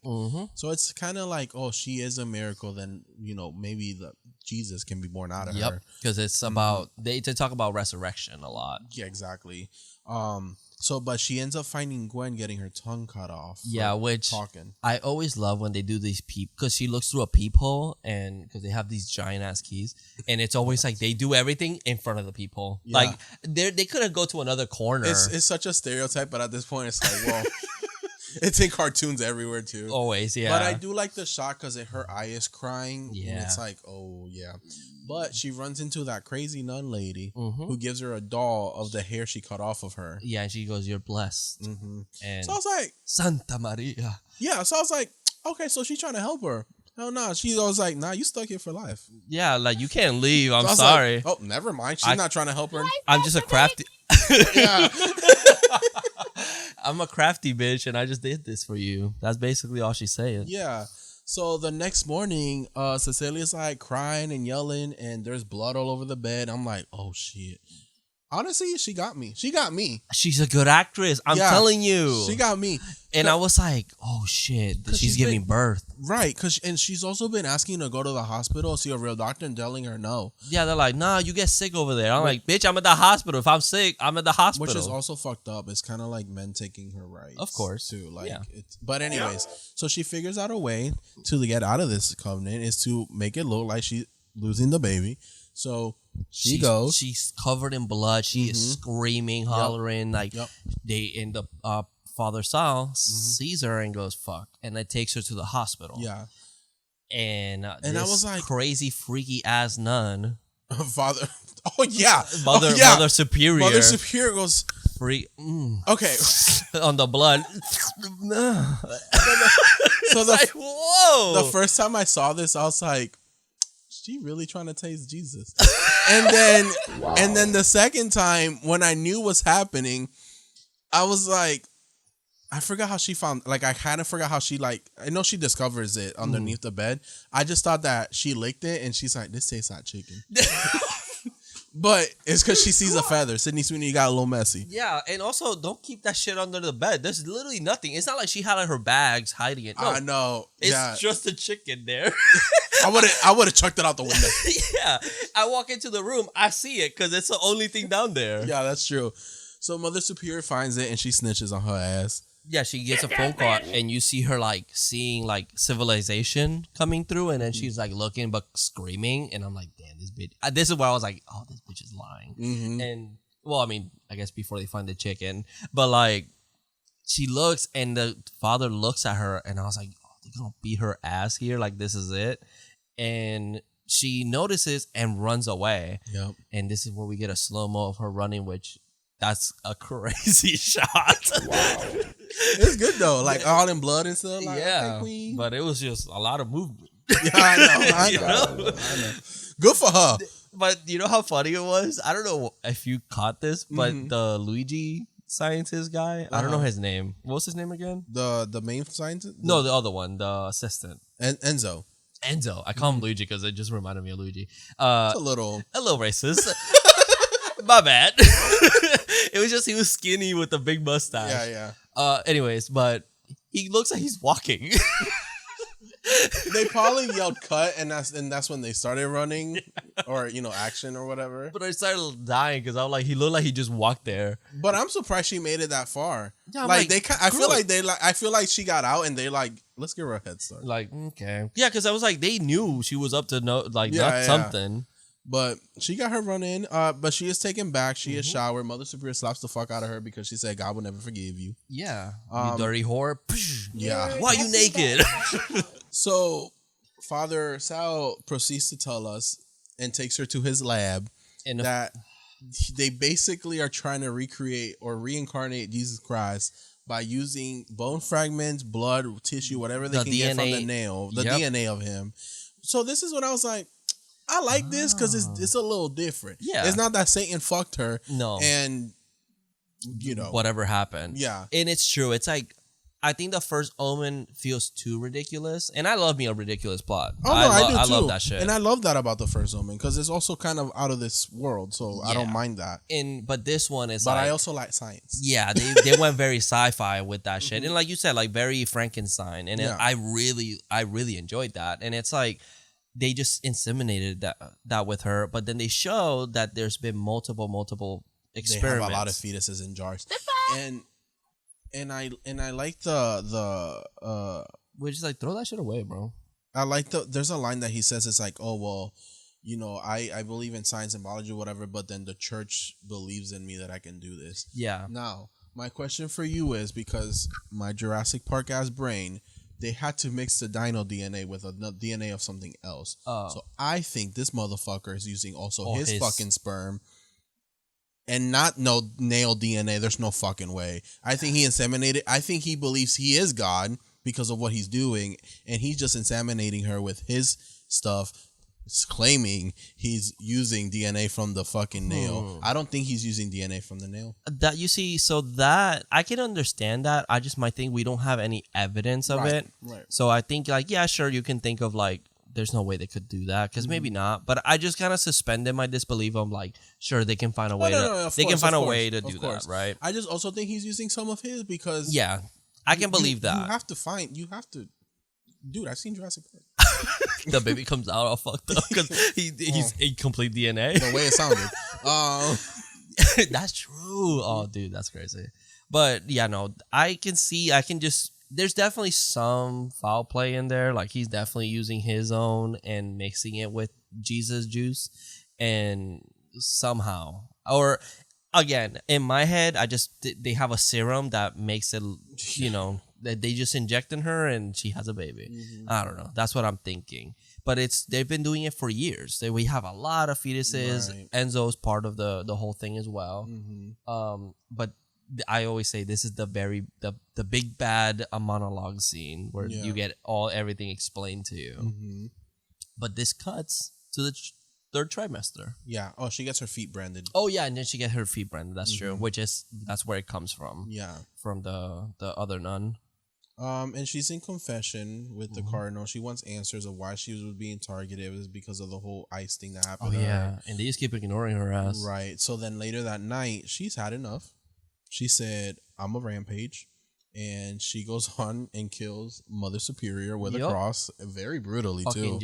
A: So it's kind of like, oh, she is a miracle. Then maybe Jesus can be born out of her.
B: Because it's about they talk about resurrection a lot.
A: Yeah, exactly. But she ends up finding Gwen getting her tongue cut off.
B: Yeah, which
A: talking.
B: I always love when they do these because she looks through a peephole, and because they have these giant ass keys, and it's always like they do everything in front of the peephole. Yeah. Like they couldn't go to another corner.
A: It's such a stereotype, but at this point, it's like, well, it's in cartoons everywhere too.
B: Always, yeah.
A: But I do like the shot because her eye is crying. Yeah, and it's like, oh yeah. But she runs into that crazy nun lady who gives her a doll of the hair she cut off of her.
B: Yeah, and she goes, "You're blessed." And
A: so I was like,
B: Santa Maria.
A: Yeah, so I was like, okay, so she's trying to help her. Hell no, she was like, nah, you stuck here for life.
B: Yeah, like you can't leave. I'm sorry.
A: Like, oh, never mind. She's not trying to help her.
B: I'm just a crafty.
A: Yeah.
B: I'm a crafty bitch, and I just did this for you. That's basically all she's saying.
A: Yeah. So the next morning, Cecilia's like crying and yelling, and there's blood all over the bed. I'm like, oh shit. Honestly, she got me.
B: She's a good actress. I'm telling you.
A: She got me.
B: And I was like, oh shit, she's giving birth.
A: Right, and she's also been asking to go to the hospital, see a real doctor, and telling her no.
B: Yeah, they're like, nah, you get sick over there. I'm like, bitch, I'm at the hospital. If I'm sick, I'm at the hospital.
A: Which is also fucked up. It's kind of like men taking her rights.
B: Of course.
A: Too. Like, but anyways, so she figures out a way to get out of this covenant is to make it look like she's losing the baby. So she goes.
B: She's covered in blood. She is screaming, hollering. They end up, Father Sal sees her and goes, fuck. And then takes her to the hospital.
A: Yeah.
B: And
A: I was like,
B: crazy, freaky ass nun.
A: Father. Oh, yeah.
B: Mother Superior.
A: Mother Superior goes.
B: Free.
A: Okay.
B: On the blood.
A: So
B: whoa.
A: The first time I saw this, I was like, she really trying to taste Jesus. And then the second time when I knew what's happening, I was like, I forgot how she found, like, I kind of forgot how she, like, I know she discovers it underneath the bed. I just thought that she licked it and she's like, this tastes like chicken. But it's because she sees a feather. Sydney Sweeney got a little messy.
B: Yeah, and also don't keep that shit under the bed. There's literally nothing. It's not like she had her bags hiding it. No,
A: I know.
B: It's just a chicken there.
A: I would have chucked it out the window.
B: Yeah, I walk into the room, I see it because it's the only thing down there.
A: Yeah, that's true. So Mother Superior finds it and she snitches on her ass.
B: Yeah, she gets a phone call and you see her like seeing like civilization coming through, and then she's like looking but screaming, and I'm like, damn, this bitch. This is where I was like, oh, this bitch is lying. And well, I mean, I guess before they find the chicken, but like she looks and the father looks at her, and I was like, oh, they're gonna beat her ass here, like this is it. And she notices and runs away.
A: Yep.
B: And this is where we get a slow-mo of her running, which that's a crazy shot.
A: Wow. It's good though, like all in blood and stuff. Like,
B: yeah,
A: okay,
B: but it was just a lot of movement.
A: Yeah, I know. Good for her.
B: But you know how funny it was? I don't know if you caught this, but the Luigi scientist guy, I don't know his name. What's his name again?
A: The main scientist?
B: No, the other one, the assistant.
A: Enzo.
B: I call him Luigi because it just reminded me of Luigi.
A: It's a little
B: racist. My bad. It was just he was skinny with a big mustache.
A: Yeah.
B: Anyways, but he looks like he's walking.
A: They probably yelled cut, and that's when they started running, or action or whatever.
B: But I started dying because I was like, he looked like he just walked there.
A: But I'm surprised she made it that far.
B: Yeah,
A: like I feel like she got out and they like, let's give her a head start.
B: Like, okay, yeah, because I was like, they knew she was up to something.
A: But she got her run in. But she is taken back. She is showered. Mother Superior slaps the fuck out of her because she said God will never forgive you.
B: Yeah, you dirty whore.
A: Yeah.
B: Why are you naked?
A: So Father Sal proceeds to tell us and takes her to his lab that they basically are trying to recreate or reincarnate Jesus Christ by using bone fragments, blood, tissue, whatever they can
B: DNA.
A: get from the nail, the DNA of him. So this is when I was like, I like this because it's a little different.
B: Yeah.
A: It's not that Satan fucked her.
B: No.
A: And,
B: whatever happened.
A: Yeah.
B: And it's true. It's like, I think the first Omen feels too ridiculous. And I love me a ridiculous plot.
A: Oh, no, I do too.
B: I love that shit.
A: And I love that about the first Omen because it's also kind of out of this world. So I don't mind that.
B: But this one is
A: But I also like science.
B: Yeah, they went very sci-fi with that shit. And like you said, like very Frankenstein. And I really enjoyed that. And it's like, they just inseminated that with her, but then they show that there's been multiple experiments.
A: They have a lot of fetuses in jars, and I like the
B: we're just like, throw that shit away, bro.
A: I like there's a line that he says, it's like, oh well, I believe in science and biology or whatever, but then the church believes in me that I can do this.
B: Yeah.
A: Now my question for you is, because my Jurassic Park ass brain, they had to mix the dino DNA with a DNA of something else. So I think this motherfucker is using his fucking sperm and not no nail DNA. There's no fucking way. I think he inseminated. I think he believes he is God because of what he's doing, and he's just inseminating her with his stuff claiming he's using DNA from the fucking nail. I don't think he's using DNA from the nail.
B: That you see, so that I can understand that. I just might think we don't have any evidence of it.
A: Right.
B: So I think like, yeah, sure, you can think of like, there's no way they could do that because maybe not. But I just kind of suspended my disbelief. I'm like, sure, they can find a way. They can find a way to do that, right?
A: I just also think he's using some of his because
B: I can believe that.
A: You have to. Dude, I've seen Jurassic Park.
B: The baby comes out all fucked up because he's incomplete DNA.
A: The way it sounded.
B: That's true. Oh, dude, that's crazy. But yeah, no, there's definitely some foul play in there. Like he's definitely using his own and mixing it with Jesus juice. And somehow, or again, in my head, they have a serum that makes it, that they just inject in her and she has a baby. I don't know. That's what I'm thinking. But they've been doing it for years. We have a lot of fetuses. Right. Enzo's part of the whole thing as well. But I always say this is the big bad monologue scene where you get everything explained to you. But this cuts to the third trimester.
A: Yeah. Oh, she gets her feet branded.
B: Oh yeah, and then she gets her feet branded. That's true. That's where it comes from.
A: Yeah.
B: From the other nun.
A: And she's in confession with the cardinal. She wants answers of why she was being targeted. It was because of the whole ice thing that happened.
B: Oh yeah, and they just keep ignoring her ass.
A: Right. So then later that night, she's had enough. She said, "I'm a rampage," and she goes on and kills Mother Superior with a cross, very brutally too.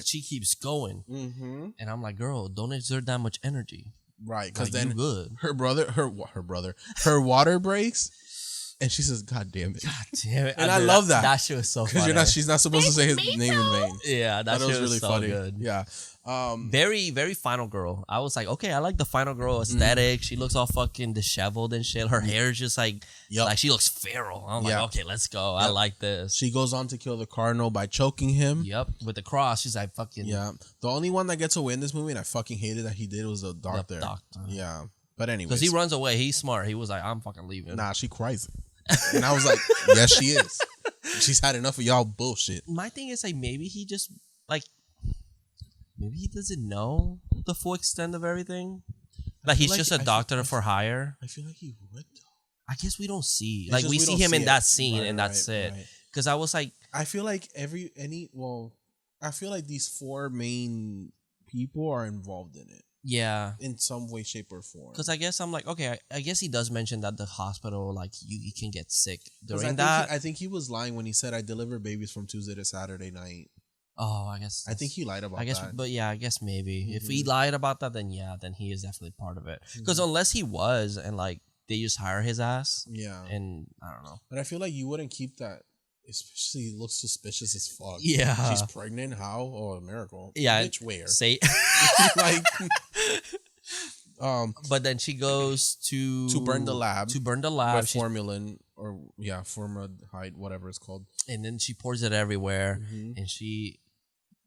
B: She keeps going, and I'm like, girl, don't exert that much energy.
A: Right, because then her water breaks. And she says, "God damn it!
B: God damn it!"
A: And I love that.
B: That shit was so funny.
A: Because she's not supposed to say his name in vain.
B: Yeah, that shit was really so funny. Good.
A: Yeah,
B: very, very final girl. I was like, okay, I like the final girl aesthetic. She looks all fucking disheveled and shit. Her hair is just like she looks feral. I'm like, okay, let's go. I like this.
A: She goes on to kill the cardinal by choking him.
B: Yep, with the cross. She's like, fucking.
A: Yeah, the only one that gets away in this movie, and I fucking hated that he did, was the doctor. Yeah, but anyway,
B: because he runs away. He's smart. He was like, I'm fucking leaving.
A: Nah, she cries. And I was like, yes, she is. She's had enough of y'all bullshit.
B: My thing is like maybe he doesn't know the full extent of everything. Like he's just a doctor for hire.
A: I feel like he would though.
B: I guess we don't see. Like we see him in that scene and that's it. Because I was like,
A: I feel like I feel like these four main people are involved in it.
B: Yeah.
A: In some way, shape, or form.
B: Because I guess I'm like, okay, I guess he does mention that the hospital, like, you can get sick during that.
A: I think he was lying when he said, I deliver babies from Tuesday to Saturday night.
B: Oh, I guess.
A: I think he lied about that.
B: But yeah, I guess maybe. If he lied about that, then he is definitely part of it. Because unless he was, and like, they just hire his ass. Yeah. And I don't know.
A: But I feel like you wouldn't keep that. Especially, it looks suspicious as fuck.
B: Yeah.
A: She's pregnant? How? Oh, a miracle.
B: Yeah.
A: Bitch, where?
B: Say.
A: Like.
B: But then she goes to
A: burn the lab.
B: With
A: formalin formaldehyde, whatever it's called.
B: And then she pours it everywhere. And she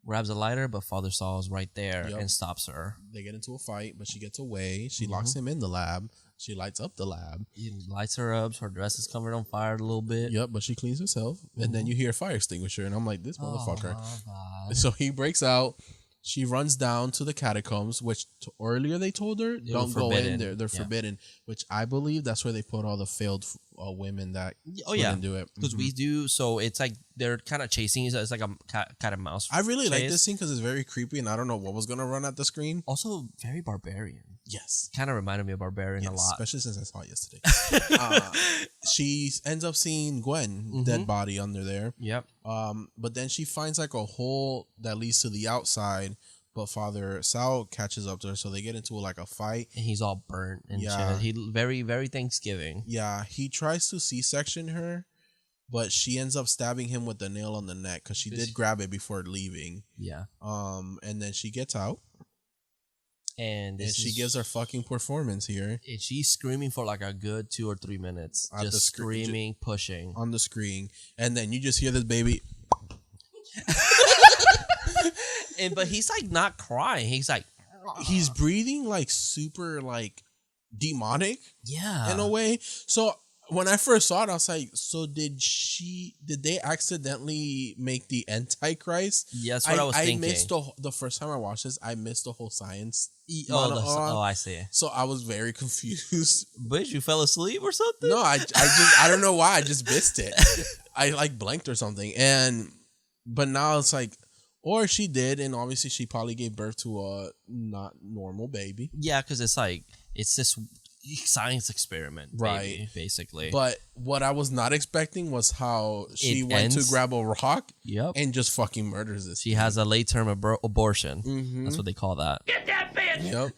B: grabs a lighter, but Father Saul is right there and stops her.
A: They get into a fight, but she gets away. She locks him in the lab. She lights up the lab.
B: He lights her up. Her dress is covered on fire a little bit.
A: Yep, but she cleans herself. And then you hear a fire extinguisher. And I'm like, this motherfucker. So he breaks out. She runs down to the catacombs, which earlier they told her, don't go in there. They're forbidden, which I believe that's where they put all the failed women that couldn't do it.
B: Because we do, so it's like they're kind of chasing you. So it's like a cat and mouse.
A: I really like this scene because it's very creepy and I don't know what was going to run at the screen.
B: Also, very barbarian.
A: Yes.
B: Kind of reminded me of Barbarian a lot.
A: Especially since I saw it yesterday. She ends up seeing Gwen, dead body under there.
B: Yep.
A: But then she finds like a hole that leads to the outside, but Father Sal catches up to her, so they get into like a fight.
B: And he's all burnt and shit. He very, very Thanksgiving.
A: Yeah. He tries to C-section her, but she ends up stabbing him with the nail on the neck because she did grab it before leaving. Yeah. And then she gets out. And she gives her fucking performance here.
B: And she's screaming for like a good 2 or 3 minutes. Just screaming, pushing.
A: On the screen. And then you just hear this baby.
B: But he's like not crying. He's like.
A: He's breathing like super like demonic. Yeah. In a way. So when I first saw it, I was like, so did they accidentally make the Antichrist?
B: Yeah, that's what I was thinking.
A: I missed the first time I watched this, I missed the whole science.
B: I see.
A: So I was very confused.
B: But you fell asleep or something?
A: No, I don't know why. I just missed it. I like blanked or something. But now it's like, or she did, and obviously she probably gave birth to a not normal baby.
B: Yeah, because it's this science experiment, baby, basically.
A: But what I was not expecting was how she went to grab a rock and just fucking murders this.
B: She has a late-term abortion.
A: Mm-hmm.
B: That's what they call that.
D: Get that bitch!
A: Yep.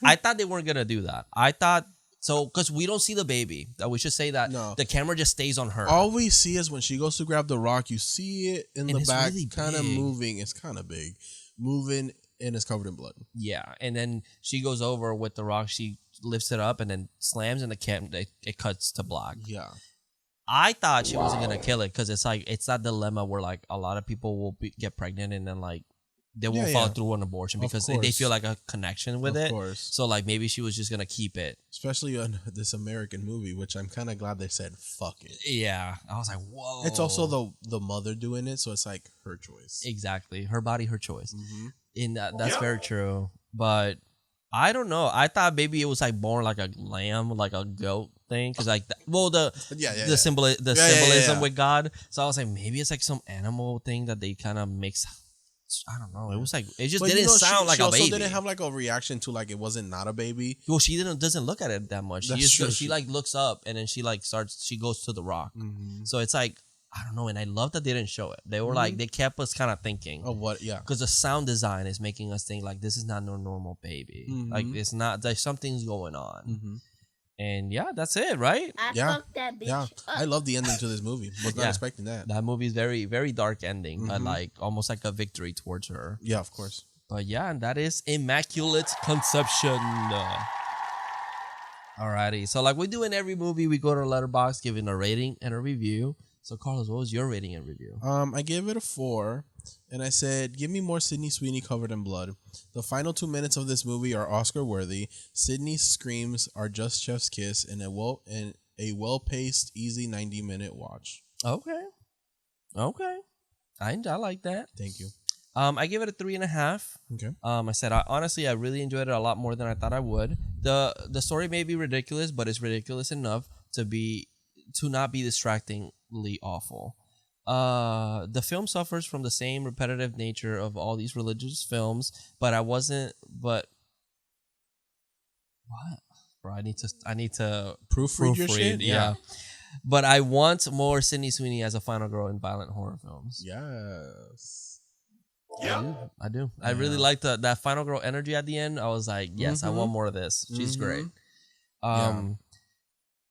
B: I thought they weren't going to do that. I thought... So, because we don't see the baby. We should say that the camera just stays on her.
A: All we see is when she goes to grab the rock, you see it in the back,
B: really
A: kind of moving. It's kind of big. Moving, and it's covered in blood.
B: Yeah, and then she goes over with the rock. She lifts it up and then slams in the camera. It cuts to black.
A: Yeah.
B: I thought she wasn't going to kill it because it's like, it's that dilemma where like a lot of people will get pregnant and then like they won't follow through on abortion because they feel like a connection with it. Of course. So like maybe she was just going to keep it.
A: Especially on this American movie, which I'm kind of glad they said, fuck it.
B: Yeah. I was like, whoa.
A: It's also the mother doing it, so it's like her choice.
B: Exactly. Her body, her choice.
A: Mm-hmm.
B: And that's very true. But I don't know. I thought maybe it was like born like a lamb, like a goat thing. Because like, the symbolism with God. So I was like, maybe it's like some animal thing that they kind of mix. I don't know. It was like, it just didn't sound like a baby. She also
A: didn't have like a reaction to like it wasn't not a baby.
B: Well, she doesn't look at it that much. She like looks up and then she goes to the rock. Mm-hmm. So it's like, I don't know. And I love that they didn't show it. They were like, they kept us kind of thinking.
A: Oh, what? Yeah.
B: Because the sound design is making us think like, this is not no normal baby. Mm-hmm. Like it's not, like something's going on. Mm-hmm. And yeah, that's it, right?
D: I fucked that bitch up.
A: I love the ending to this movie. Was not expecting that.
B: That movie is very, very dark ending, but like almost like a victory towards her.
A: Yeah, of course.
B: But yeah, and that is Immaculate Conception. Alrighty, so like we do in every movie, we go to Letterboxd, giving a rating and a review. So Carlos, what was your rating and review?
A: I gave it a 4, and I said, give me more Sydney Sweeney covered in blood. The final 2 minutes of this movie are Oscar worthy. Sydney's screams are just chef's kiss, and a well-paced, easy 90-minute watch.
B: Okay, I like that.
A: Thank you.
B: I give it a 3.5.
A: Okay.
B: I said honestly, I really enjoyed it a lot more than I thought I would. The story may be ridiculous, but it's ridiculous enough to not be distractingly awful. The film suffers from the same repetitive nature of all these religious films, but what? Bro, I need to
A: proofread your shit.
B: Yeah. But I want more Sydney Sweeney as a final girl in violent horror films.
A: Yes.
B: Yeah, I do. I really like that final girl energy at the end. I was like, yes, I want more of this. She's great.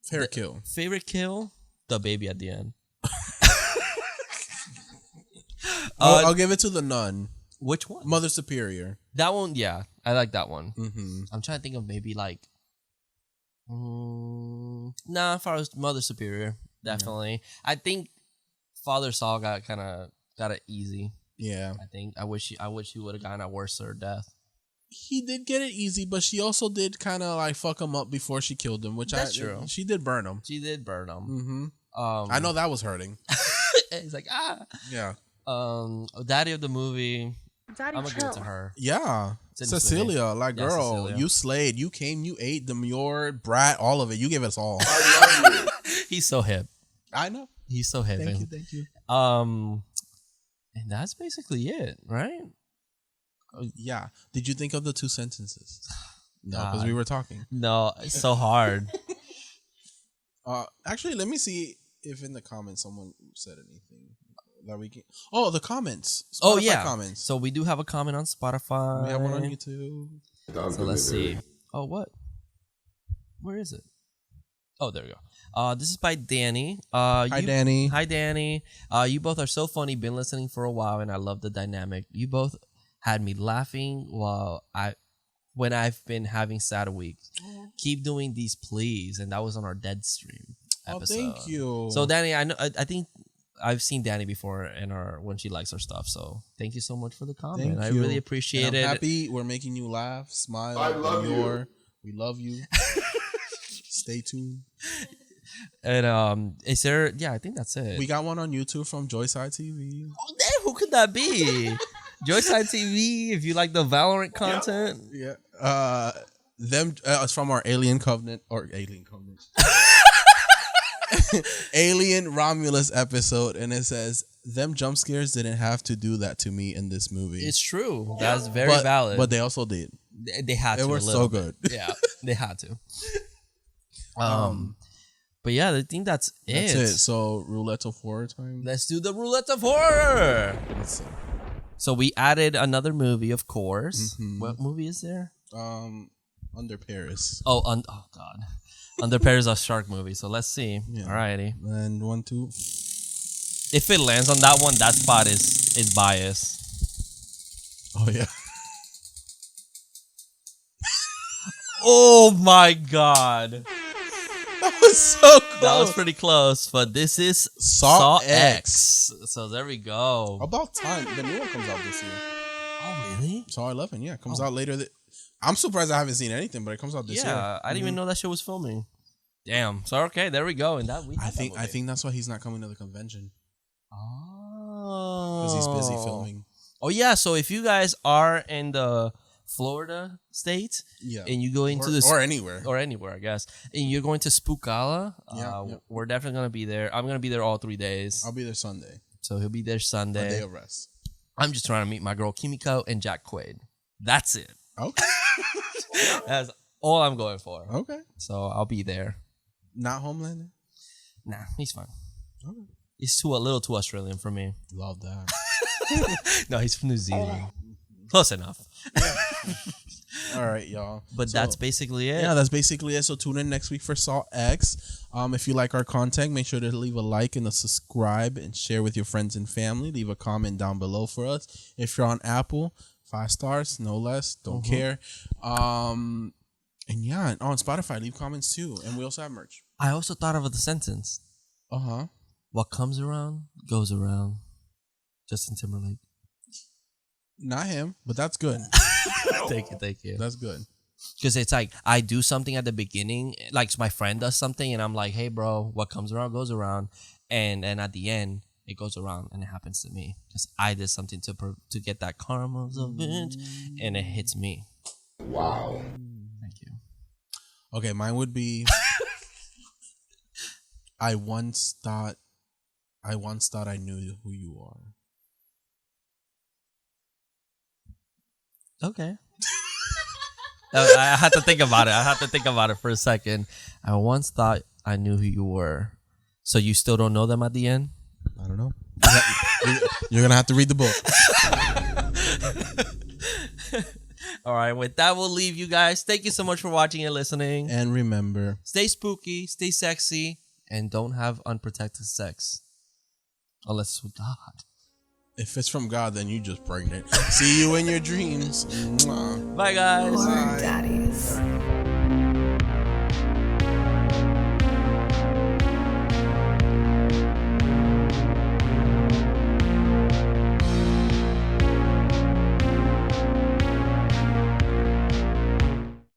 A: Favorite kill.
B: Favorite kill? The baby at the end.
A: I'll give it to the nun.
B: Which one?
A: Mother Superior.
B: That one, yeah. I like that one.
A: Mm-hmm.
B: I'm trying to think of maybe like... if I was Mother Superior, definitely. Yeah. I think Father Saul got it easy. Yeah. I think I wish he would have gotten a worse death.
A: He did get it easy, but she also did kind of like fuck him up before she killed him,
B: That's true.
A: She did burn him.
B: Mm-hmm.
A: I know that was hurting.
B: He's like,
A: Yeah.
B: Daddy of the movie.
D: Daddy,
B: I'm gonna give it to her.
A: Yeah. Cecilia, like girl, Cecilia. You slayed. You came, you ate, demure, brat, all of it. You gave us all.
B: I love you. He's so hip.
A: I know.
B: He's so hip.
A: Thank you.
B: And that's basically it, right?
A: Yeah. Did you think of the 2 sentences? No, because we were talking.
B: No, it's so hard.
A: Actually, let me see if in the comments someone said anything that we can. Oh, the comments. Spotify comments.
B: So we do have a comment on Spotify.
A: We have one on YouTube.
B: So let's see. Oh, what? Where is it? Oh, there we go. This is by Danny.
A: Hi, Danny.
B: Hi, Danny. You both are so funny. Been listening for a while, and I love the dynamic. You both had me laughing when I've been having sad weeks. Keep doing these, please. And that was on our Dead Stream episode.
A: Oh, thank you.
B: So, Danny, I think I've seen Danny before when she likes our stuff. So, thank you so much for the comment. I really appreciate it.
A: I'm happy we're making you laugh, smile. I love you. We love you. Stay tuned.
B: And is there? Yeah, I think that's it.
A: We got one on YouTube from Joyside TV.
B: Oh, damn, who could that be? Joyside TV. If you like the Valorant content.
A: Yeah. It's from our Alien Covenant. Alien Romulus episode, and it says, them jump scares didn't have to do that to me in this movie.
B: It's true. That's very valid.
A: But they also did.
B: They had to.
A: They were so good.
B: Yeah, they had to. But yeah, I think that's it.
A: That's it. So roulette of horror time.
B: Let's do the roulette of horror.
A: Let's see.
B: So we added another movie, of course. Mm-hmm. What movie is there?
A: Under Paris.
B: Oh God. Under Paris, a shark movie. So let's see. Yeah. Alrighty.
A: And 1, 2.
B: If it lands on that one, that spot is biased.
A: Oh yeah.
B: Oh my God.
A: That was so close.
B: That was pretty close, but this is
A: Saw X.
B: So there we go.
A: About time. The new one comes out this year.
B: Oh really?
A: Saw 11. Yeah, comes out later. I'm surprised I haven't seen anything, but it comes out this year.
B: Yeah, I didn't even know that shit was filming. Damn. So okay, there we go. And that we.
A: I think that's why he's not coming to the convention.
B: Oh.
A: Because he's busy filming.
B: Oh yeah. So if you guys are in the Florida state, and you go into
A: or anywhere,
B: I guess, and you're going to Spookala, we're definitely gonna be there. I'm gonna be there all 3 days.
A: I'll be there Sunday.
B: So he'll be there Sunday.
A: A day of rest.
B: I'm just trying to meet my girl Kimiko and Jack Quaid. That's it.
A: Okay.
B: That's all I'm going for.
A: Okay.
B: So I'll be there.
A: Not Homelander?
B: Nah, he's fine.
A: Okay.
B: He's a little too Australian for me.
A: Love that.
B: No, he's from New Zealand. Close enough.
A: Yeah. All right, y'all.
B: But that's basically it.
A: Yeah, that's basically it. So tune in next week for Saw X. If you like our content, make sure to leave a like and a subscribe and share with your friends and family. Leave a comment down below for us. If you're on Apple, 5 stars, no less. Don't care. And yeah, on Spotify, leave comments too. And we also have merch.
B: I also thought of the sentence. What comes around, goes around. Justin Timberlake.
A: Not him, but that's good.
B: Thank you.
A: That's good.
B: Because it's like, I do something at the beginning, like my friend does something, and I'm like, hey, bro, what comes around, goes around. And then at the end, it goes around, and it happens to me. Because I did something to get that karma's of it, and it hits me.
C: Wow.
B: Thank you.
A: Okay, mine would be, I once thought I knew who you are.
B: Okay. I had to think about it. For a second. I once thought I knew who you were. So you still don't know them at the end?
A: I don't know. You're going to have to read the book.
B: All right. With that, we'll leave you guys. Thank you so much for watching and listening.
A: And remember,
B: stay spooky, stay sexy, and don't have unprotected sex. Unless it's with God.
A: If it's from God, then you just pregnant. See you in your dreams.
B: Bye, guys.
C: Horror Daddies.